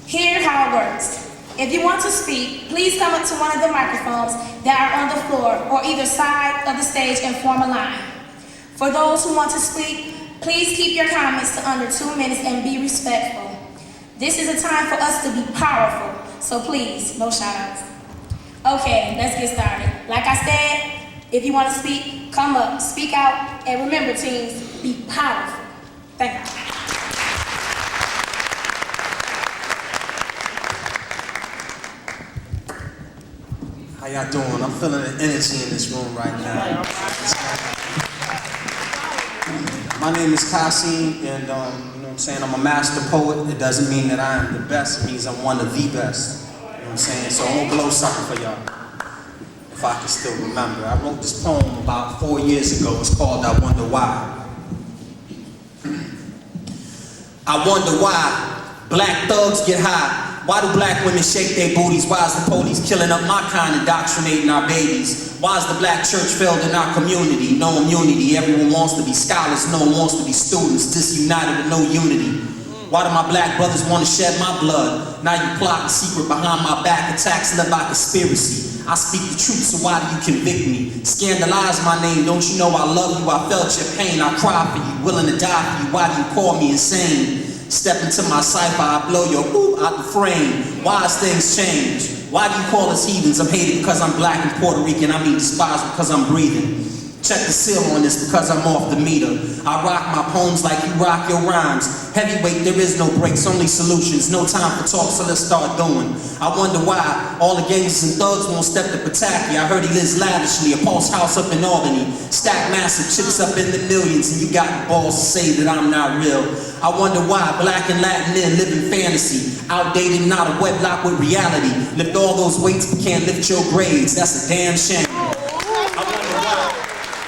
Here's how it works. If you want to speak, please come up to one of the microphones that are on the floor or either side of the stage and form a line. For those who want to speak, please keep your comments to under 2 minutes and be respectful. This is a time for us to be powerful, so please, no shout-outs. Okay, let's get started. Like I said, if you want to speak, come up, speak out, and remember, teens, be powerful. Thank you. How y'all doing? I'm feeling the energy in this room right now. My name is Kasim, and you know what I'm saying, I'm a master poet. It doesn't mean that I am the best, it means I'm one of the best. You know what I'm saying? So I'm gonna blow something for y'all, if I can still remember. I wrote this poem about 4 years ago. It's called I Wonder Why. I wonder why black thugs get high. Why do black women shake their booties? Why is the police killing up my kind, indoctrinating our babies? Why is the black church failed in our community? No immunity, everyone wants to be scholars, no one wants to be students, disunited with no unity. Why do my black brothers want to shed my blood? Now you plot in secret behind my back, attacks live by conspiracy. I speak the truth, so why do you convict me? Scandalize my name, don't you know I love you? I felt your pain, I cry for you, willing to die for you. Why do you call me insane? Step into my cipher, I blow your whoop out the frame. Why has things changed? Why do you call us heathens? I'm hated because I'm black and Puerto Rican. I mean despised because I'm breathing. Check the seal on this because I'm off the meter. I rock my poems like you rock your rhymes. Heavyweight, there is no breaks, only solutions. No time for talk, so let's start doing. I wonder why all the gangsters and thugs won't step to Pataki. I heard he lives lavishly, a Pulse house up in Albany. Stack massive chips up in the millions, and you got the balls to say that I'm not real. I wonder why black and Latin men live in fantasy. Outdated, not a wedlock with reality. Lift all those weights, but can't lift your grades. That's a damn shame. I wonder why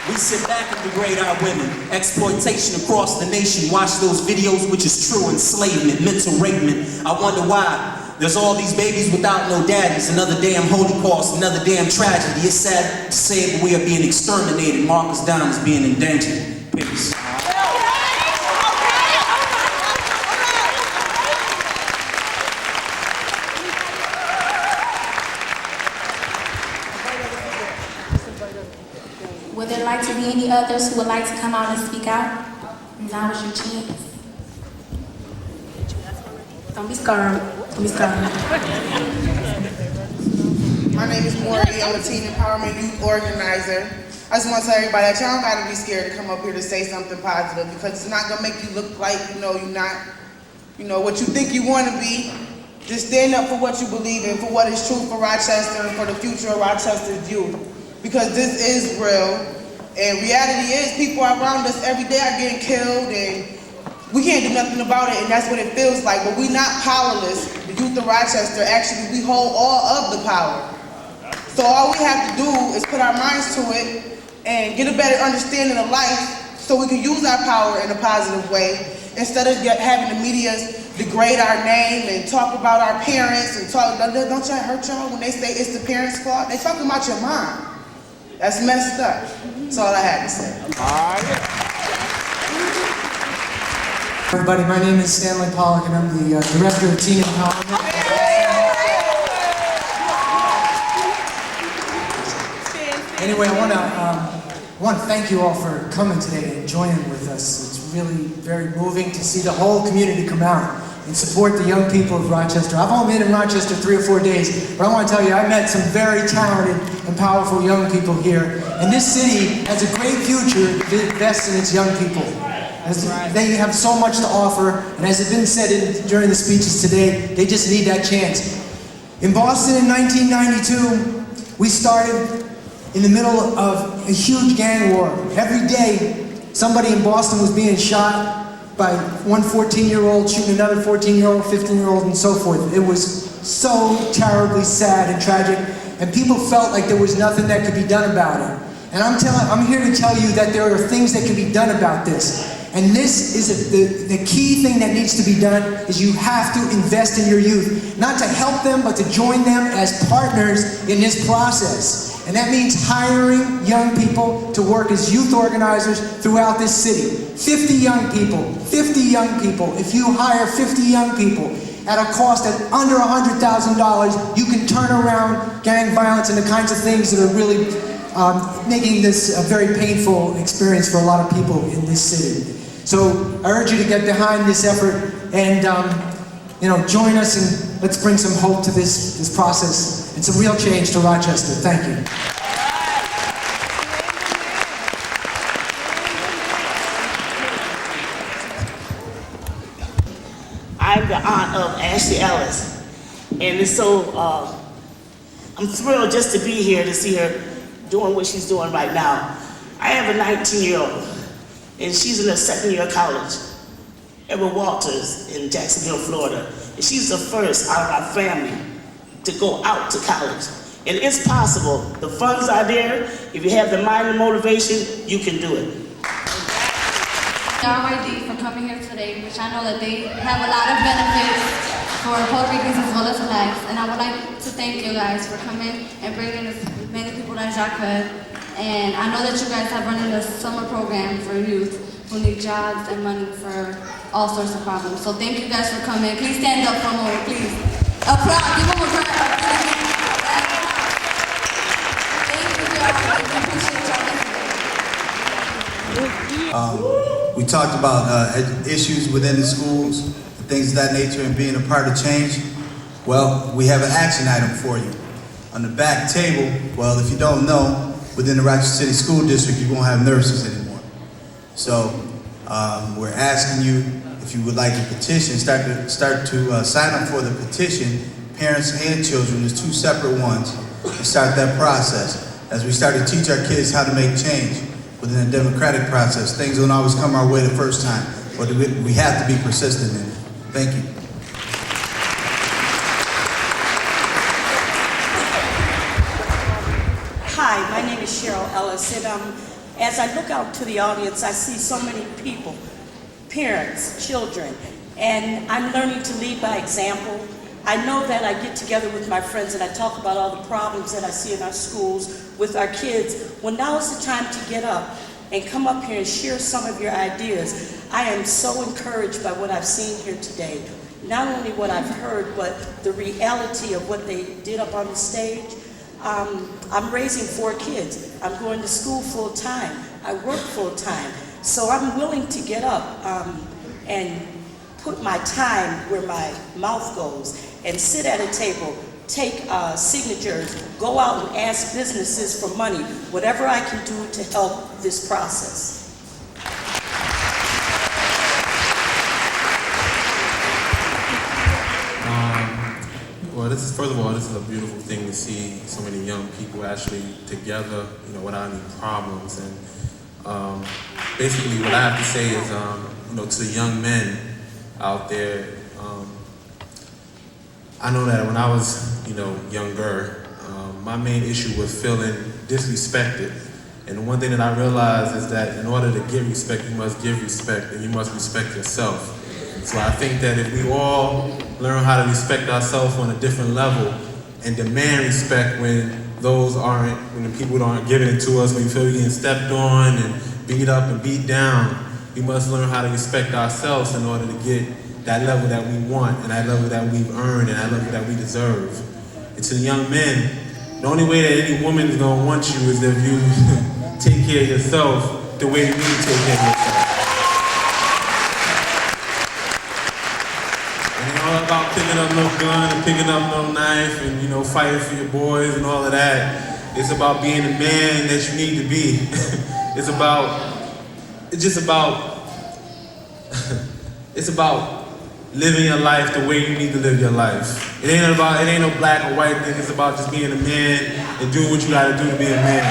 we sit back and degrade our women. Exploitation across the nation. Watch those videos, which is true enslavement, mental rapement. I wonder why there's all these babies without no daddies. Another damn Holocaust, another damn tragedy. It's sad to say, but we are being exterminated. Marcus Down is being endangered. Peace. Would there like to be any others who would like to come out and speak out? Now is your chance. Don't be scared. Don't be scared. My name is Maury. I'm a teen empowerment youth organizer. I just want to tell everybody that y'all don't got to be scared to come up here to say something positive, because it's not going to make you look like, you're not, what you think you want to be. Just stand up for what you believe in, for what is true for Rochester and for the future of Rochester's youth. Because this is real, and reality is people around us every day are getting killed, and we can't do nothing about it, and that's what it feels like. But we're not powerless. The youth of Rochester, actually, we hold all of the power. So all we have to do is put our minds to it and get a better understanding of life so we can use our power in a positive way, instead of having the media degrade our name and talk about our parents and talk. Don't y'all hurt y'all when they say it's the parents' fault? They talking about your mom. That's messed up. That's all I had to say. Everybody, my name is Stanley Pollock, and I'm the Director of Teen Empowerment. Anyway, I want to thank you all for coming today and joining with us. It's really very moving to see the whole community come out and support the young people of Rochester. I've only been in Rochester 3 or 4 days, but I want to tell you, I met some very talented and powerful young people here. And this city has a great future if it invests in its young people. They have so much to offer, and as has been said during the speeches today, they just need that chance. In Boston in 1992, we started in the middle of a huge gang war. Every day, somebody in Boston was being shot by one 14-year-old shooting another 14-year-old, 15-year-old, and so forth. It was so terribly sad and tragic, and people felt like there was nothing that could be done about it. And I'm here to tell you that there are things that can be done about this. And this is the key thing that needs to be done, is you have to invest in your youth. Not to help them, but to join them as partners in this process. And that means hiring young people to work as youth organizers throughout this city. 50 young people, 50 young people. If you hire 50 young people at a cost of under $100,000, you can turn around gang violence and the kinds of things that are really making this a very painful experience for a lot of people in this city. So I urge you to get behind this effort and join us, and let's bring some hope to this process and some real change to Rochester. Thank you. I'm the aunt of Ashley Ellis, and it's so, I'm thrilled just to be here to see her doing what she's doing right now. I have a 19-year-old, and she's in her second year of college, Edward Walters in Jacksonville, Florida. And she's the first out of our family to go out to college. And it's possible. The funds are there. If you have the mind and motivation, you can do it. RYD for coming here today, which I know that they have a lot of benefits for Puerto Ricans as well as blacks. And I would like to thank you guys for coming and bringing as many people as y'all could. And I know that you guys have running a summer program for youth who need jobs and money for all sorts of problems. So thank you guys for coming. Please stand up for a moment, please. Applaud, give them a round of applause. Thank you guys. I appreciate y'all. We talked about issues within the schools, and things of that nature, and being a part of change. Well, we have an action item for you. On the back table, well, if you don't know, within the Rochester City School District, you won't have nurses anymore. So we're asking you, if if you would like to petition, start to sign up for the petition, parents and children. There's 2 separate ones, and start that process. As we start to teach our kids how to make change within a democratic process, things don't always come our way the first time, but we have to be persistent in it. Thank you. Hi, my name is Cheryl Ellis, and as I look out to the audience, I see so many people, parents, children, and I'm learning to lead by example. I know that I get together with my friends and I talk about all the problems that I see in our schools with our kids. Well, now is the time to get up and come up here and share some of your ideas. I am so encouraged by what I've seen here today. Not only what I've heard, but the reality of what they did up on the stage. I'm raising 4 kids. I'm going to school full time. I work full time. So I'm willing to get up and put my time where my mouth goes and sit at a table, take signatures, go out and ask businesses for money, whatever I can do to help this process. Well, first of all, this is a beautiful thing to see so many young people actually together, without any problems. And basically, what I have to say is, to the young men out there, I know that when I was, younger, my main issue was feeling disrespected. And the one thing that I realized is that in order to get respect, you must give respect, and you must respect yourself. So I think that if we all learn how to respect ourselves on a different level and demand respect when the people aren't giving it to us, when we feel we're getting stepped on and beat up and beat down, we must learn how to respect ourselves in order to get that level that we want and that level that we've earned and that level that we deserve. And to the young men, the only way that any woman is going to want you is if you take care of yourself the way you need to take care of yourself. All about picking up no gun and picking up no knife and fighting for your boys and all of that. It's about being the man that you need to be. It's about living your life the way you need to live your life. It ain't no black or white thing. It's about just being a man and doing what you gotta do to be a man.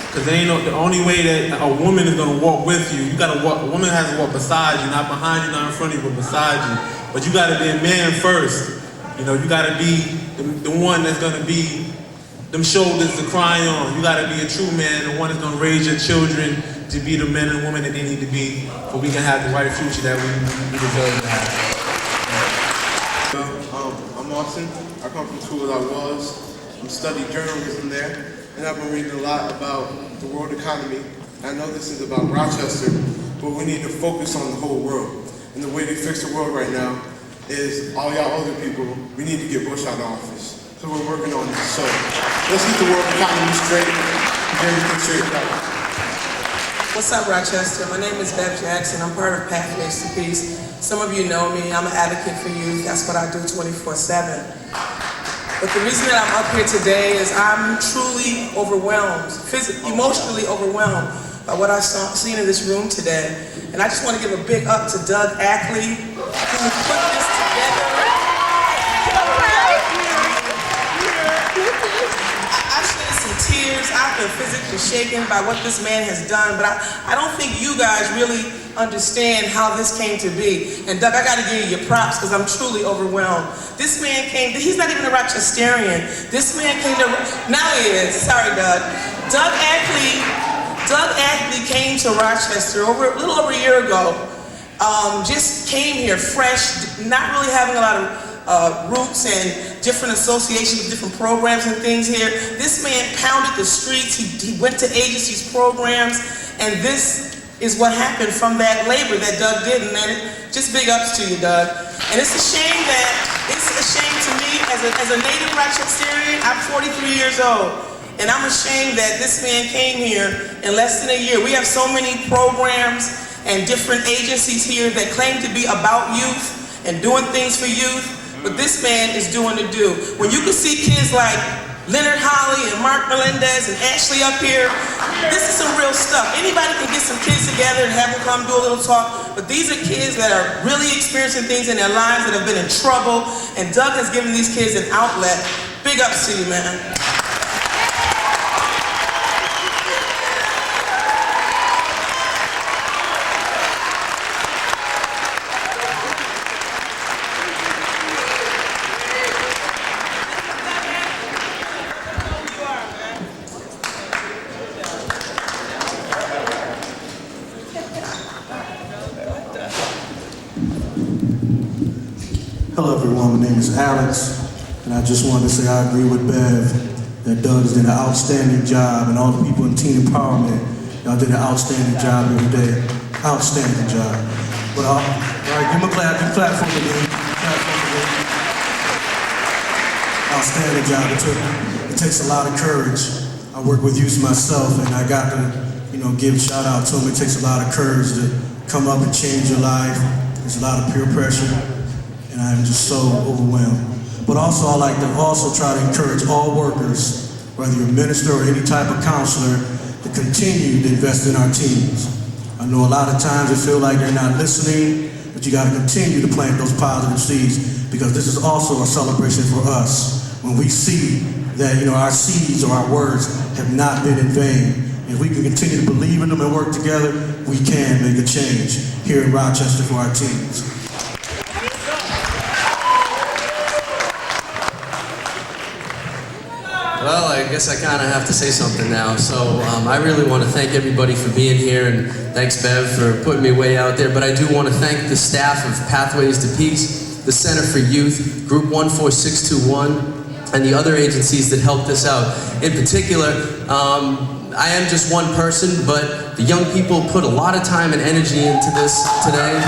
Because the only way that a woman is going to walk with you, a woman has to walk beside you, not behind you, not in front of you, but beside you. But you got to be a man first. You got to be the one that's going to be them shoulders to cry on. You got to be a true man, the one that's going to raise your children to be the men and women that they need to be, so we can have the right future that we deserve to have. I'm Austin. I come from school as I was. I studied journalism there. And I've been reading a lot about the world economy. I know this is about Rochester, but we need to focus on the whole world. And the way to fix the world right now is all y'all older people, we need to get Bush out of office. So we're working on this. So let's get the world economy straight, get everything straight out. What's up, Rochester? My name is Bev Jackson. I'm part of Pathways to Peace. Some of you know me. I'm an advocate for youth. That's what I do 24/7. But the reason that I'm up here today is I'm truly overwhelmed, emotionally overwhelmed by what I've seen in this room today. And I just want to give a big up to Doug Ackley, who put this together. I've shed some tears. I've been physically shaken by what this man has done, but I don't think you guys really understand how this came to be. And Doug, I gotta give you your props because I'm truly overwhelmed. This man he's not even a Rochesterian. This man came to, now he is, sorry Doug. Doug Ackley came to Rochester a little over a year ago. Just came here fresh, not really having a lot of roots and different associations, different programs and things here. This man pounded the streets, he went to agencies, programs, and this is what happened from that labor that Doug did, and just big ups to you, Doug. And it's a shame to me, as a native Rochesterian, I'm 43 years old, and I'm ashamed that this man came here in less than a year. We have so many programs and different agencies here that claim to be about youth and doing things for youth, but this man is doing the do. When you can see kids like Leonard Holly and Mark Melendez and Ashley up here. This is some real stuff. Anybody can get some kids together and have them come do a little talk, but these are kids that are really experiencing things in their lives that have been in trouble, and Doug has given these kids an outlet. Big ups to you, man. Hello everyone, my name is Alex, and I just wanted to say I agree with Bev that Doug did an outstanding job, and all the people in teen empowerment, y'all did an outstanding job every day. Outstanding job. But all right, give him a clap, give him a clap for me, dude. Clap for me, dude. Outstanding job. It takes a lot of courage. I work with youth myself, and I got to, give a shout out to him. It takes a lot of courage to come up and change your life. There's a lot of peer pressure. And I'm just so overwhelmed. But also, I like to also try to encourage all workers, whether you're a minister or any type of counselor, to continue to invest in our teens. I know a lot of times it feels like they're not listening, but you got to continue to plant those positive seeds, because this is also a celebration for us. When we see that our seeds or our words have not been in vain, if we can continue to believe in them and work together, we can make a change here in Rochester for our teens. Well, I guess I kind of have to say something now. So I really want to thank everybody for being here, and thanks, Bev, for putting me way out there. But I do want to thank the staff of Pathways to Peace, the Center for Youth, Group 14621, and the other agencies that helped us out. In particular, I am just one person, but the young people put a lot of time and energy into this today.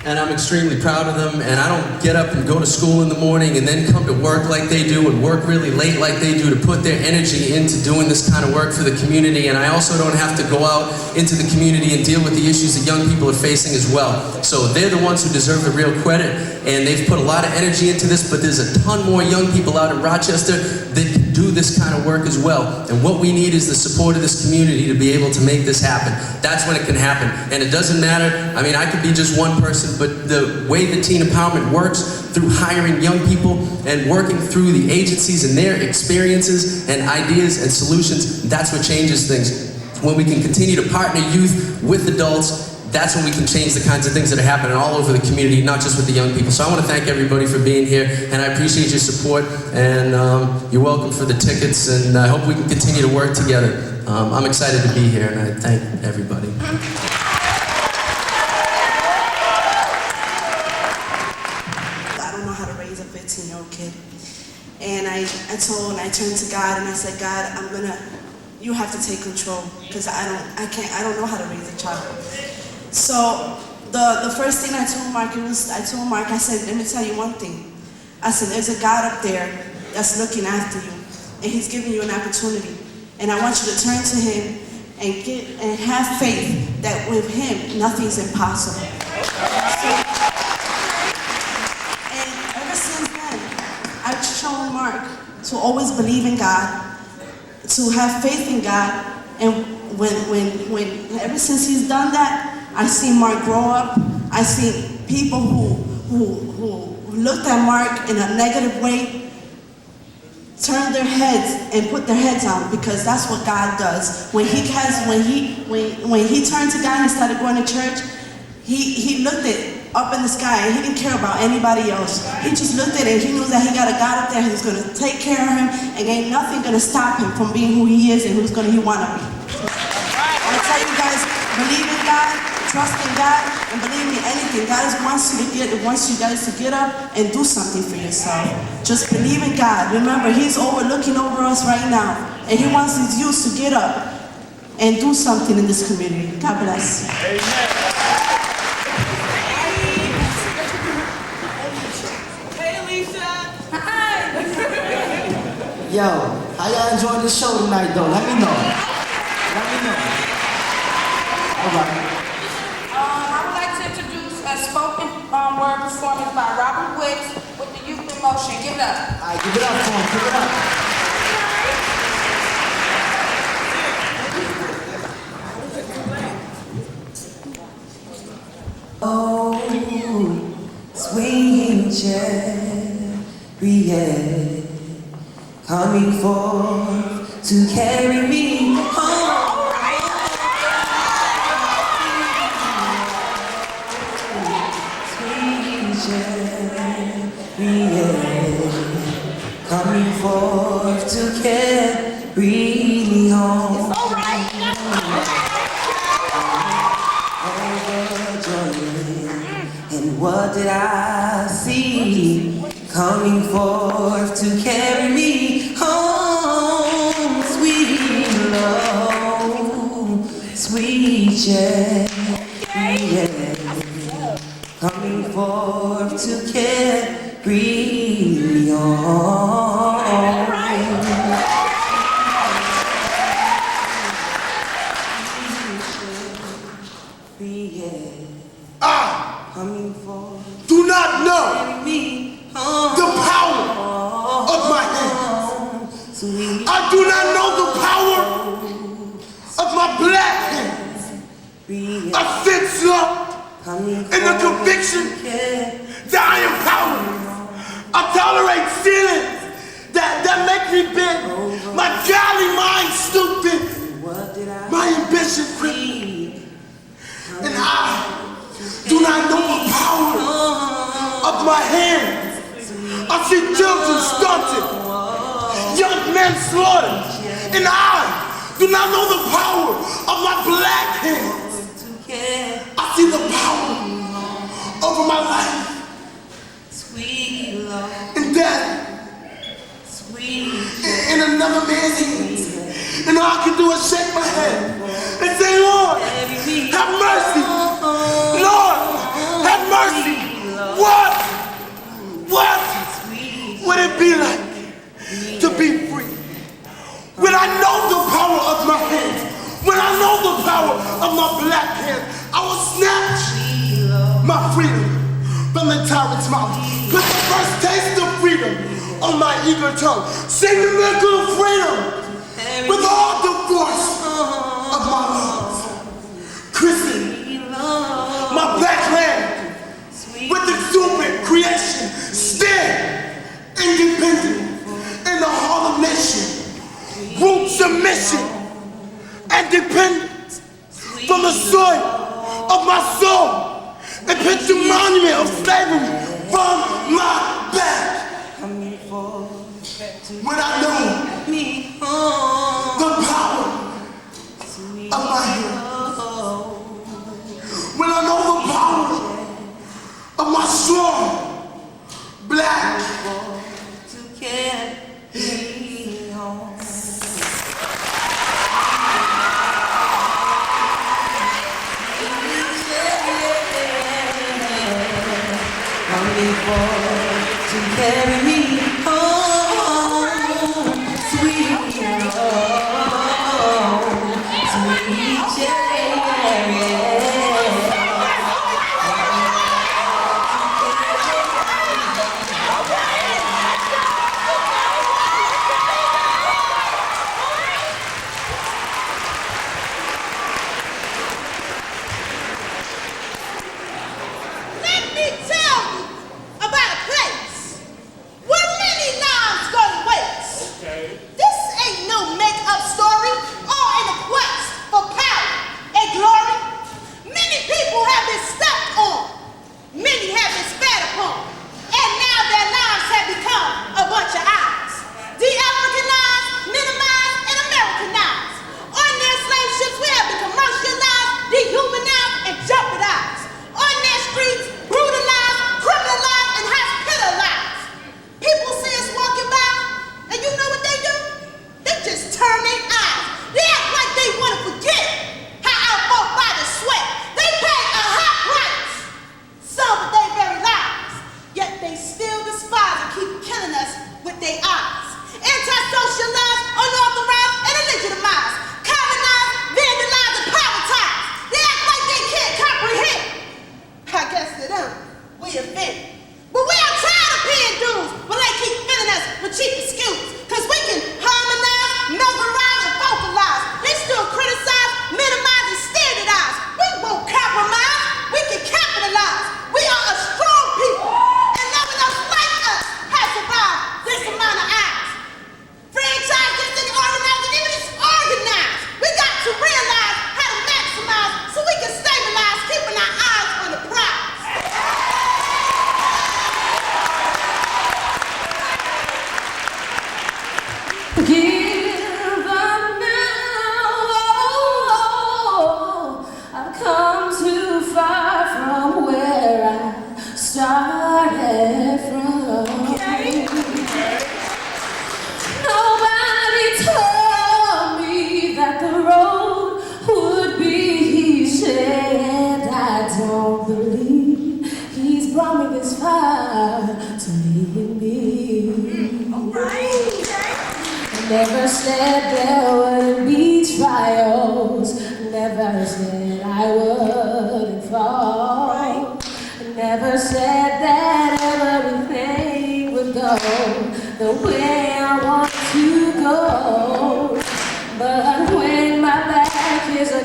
And I'm extremely proud of them, and I don't get up and go to school in the morning and then come to work like they do and work really late like they do to put their energy into doing this kind of work for the community. And I also don't have to go out into the community and deal with the issues that young people are facing as well. So they're the ones who deserve the real credit, and they've put a lot of energy into this, but there's a ton more young people out in Rochester that can do this kind of work as well. And what we need is the support of this community to be able to make this happen. That's when it can happen. And it doesn't matter, I could be just one person, but the way that teen empowerment works through hiring young people and working through the agencies and their experiences and ideas and solutions, that's what changes things. When we can continue to partner youth with adults, that's when we can change the kinds of things that are happening all over the community, not just with the young people. So I want to thank everybody for being here, and I appreciate your support, and you're welcome for the tickets, and I hope we can continue to work together. I'm excited to be here, and I thank everybody. And I turned to God and I said, God, you have to take control, because I don't know how to raise a child. So the first thing I told Mark, I said, let me tell you one thing. I said, there's a God up there that's looking after you, and he's giving you an opportunity. And I want you to turn to him and have faith that with him, nothing's impossible. I've shown Mark to always believe in God, to have faith in God, and when ever since he's done that, I see Mark grow up. I see people who looked at Mark in a negative way turn their heads and put their heads down, because that's what God does. When he turned to God and started going to church, he looked at up in the sky, and he didn't care about anybody else. He just looked at it, and he knew that he got a God up there who's going to take care of him, and ain't nothing going to stop him from being who he is and who's he want to be. I tell you guys, believe in God, trust in God, and believe me, anything. God wants you guys to get up and do something for yourself. Just believe in God. Remember, he's looking over us right now, and he wants his youth to get up and do something in this community. God bless. Amen. Yo, how y'all enjoying this show tonight, though? Let me know. All right. a spoken word performance by Robert Wicks with the Youth in Motion. Give it up. All right, give it up for him. Give it up. Oh, sweet chariot, coming forth to carry me home. Sweet chariot, coming forth to carry me home. And what did I see coming forth to carry me home? Sweet love, sweet chariot, coming forth to carry me home. Do not know the power of my hands. I do not know the power of my black hands. I sense love in the conviction that I am powerful. I tolerate feelings that make me big. My godly mind stupid. My ambition free. And I do not know the power of my hands. I see children stunted, young men slaughtered, and I do not know the power of my black hands. I see the power over my life and death in another man's hands. And all I can do is shake my head and say, Lord, have mercy. Lord, have mercy. What would it be like to be free? When I know the power of my hands, when I know the power of my black hands, I will snatch my freedom from the tyrant's mouth. Put the first taste of freedom on my eager tongue. Sing the miracle of freedom with all the force of my lungs. Christen my black land with exuberant creation. Stand independent in the hall of nation. Root submission and dependence from the soil of my soul. And put the monument of slavery from my back. When I know the power of my hands. When I know the power of my strong black to carry home. Coming forth to carry me home, sweet home, sweet chariot. Let me tell you about a place where come, we offended. But we are tired of paying dues when they keep filling us with cheap excuses. Cause we can harmonize, mesmerize, and vocalize. They still criticize, minimize, and standardize. We won't compromise, we can capitalize. We are a strong people, and none of us like us have survived this amount of hours. Franchise isn't organized, and even it's organized. We got to realize how to maximize so we can stabilize, keeping our eyes on the prize. Give up now. I've come too far from where I started from. Nobody told me that the road would be easy, and I don't believe he's brought me this far to leave me. Never said there wouldn't be trials. Never said I wouldn't fall. Never said that everything would go the way I want to go. But when my back is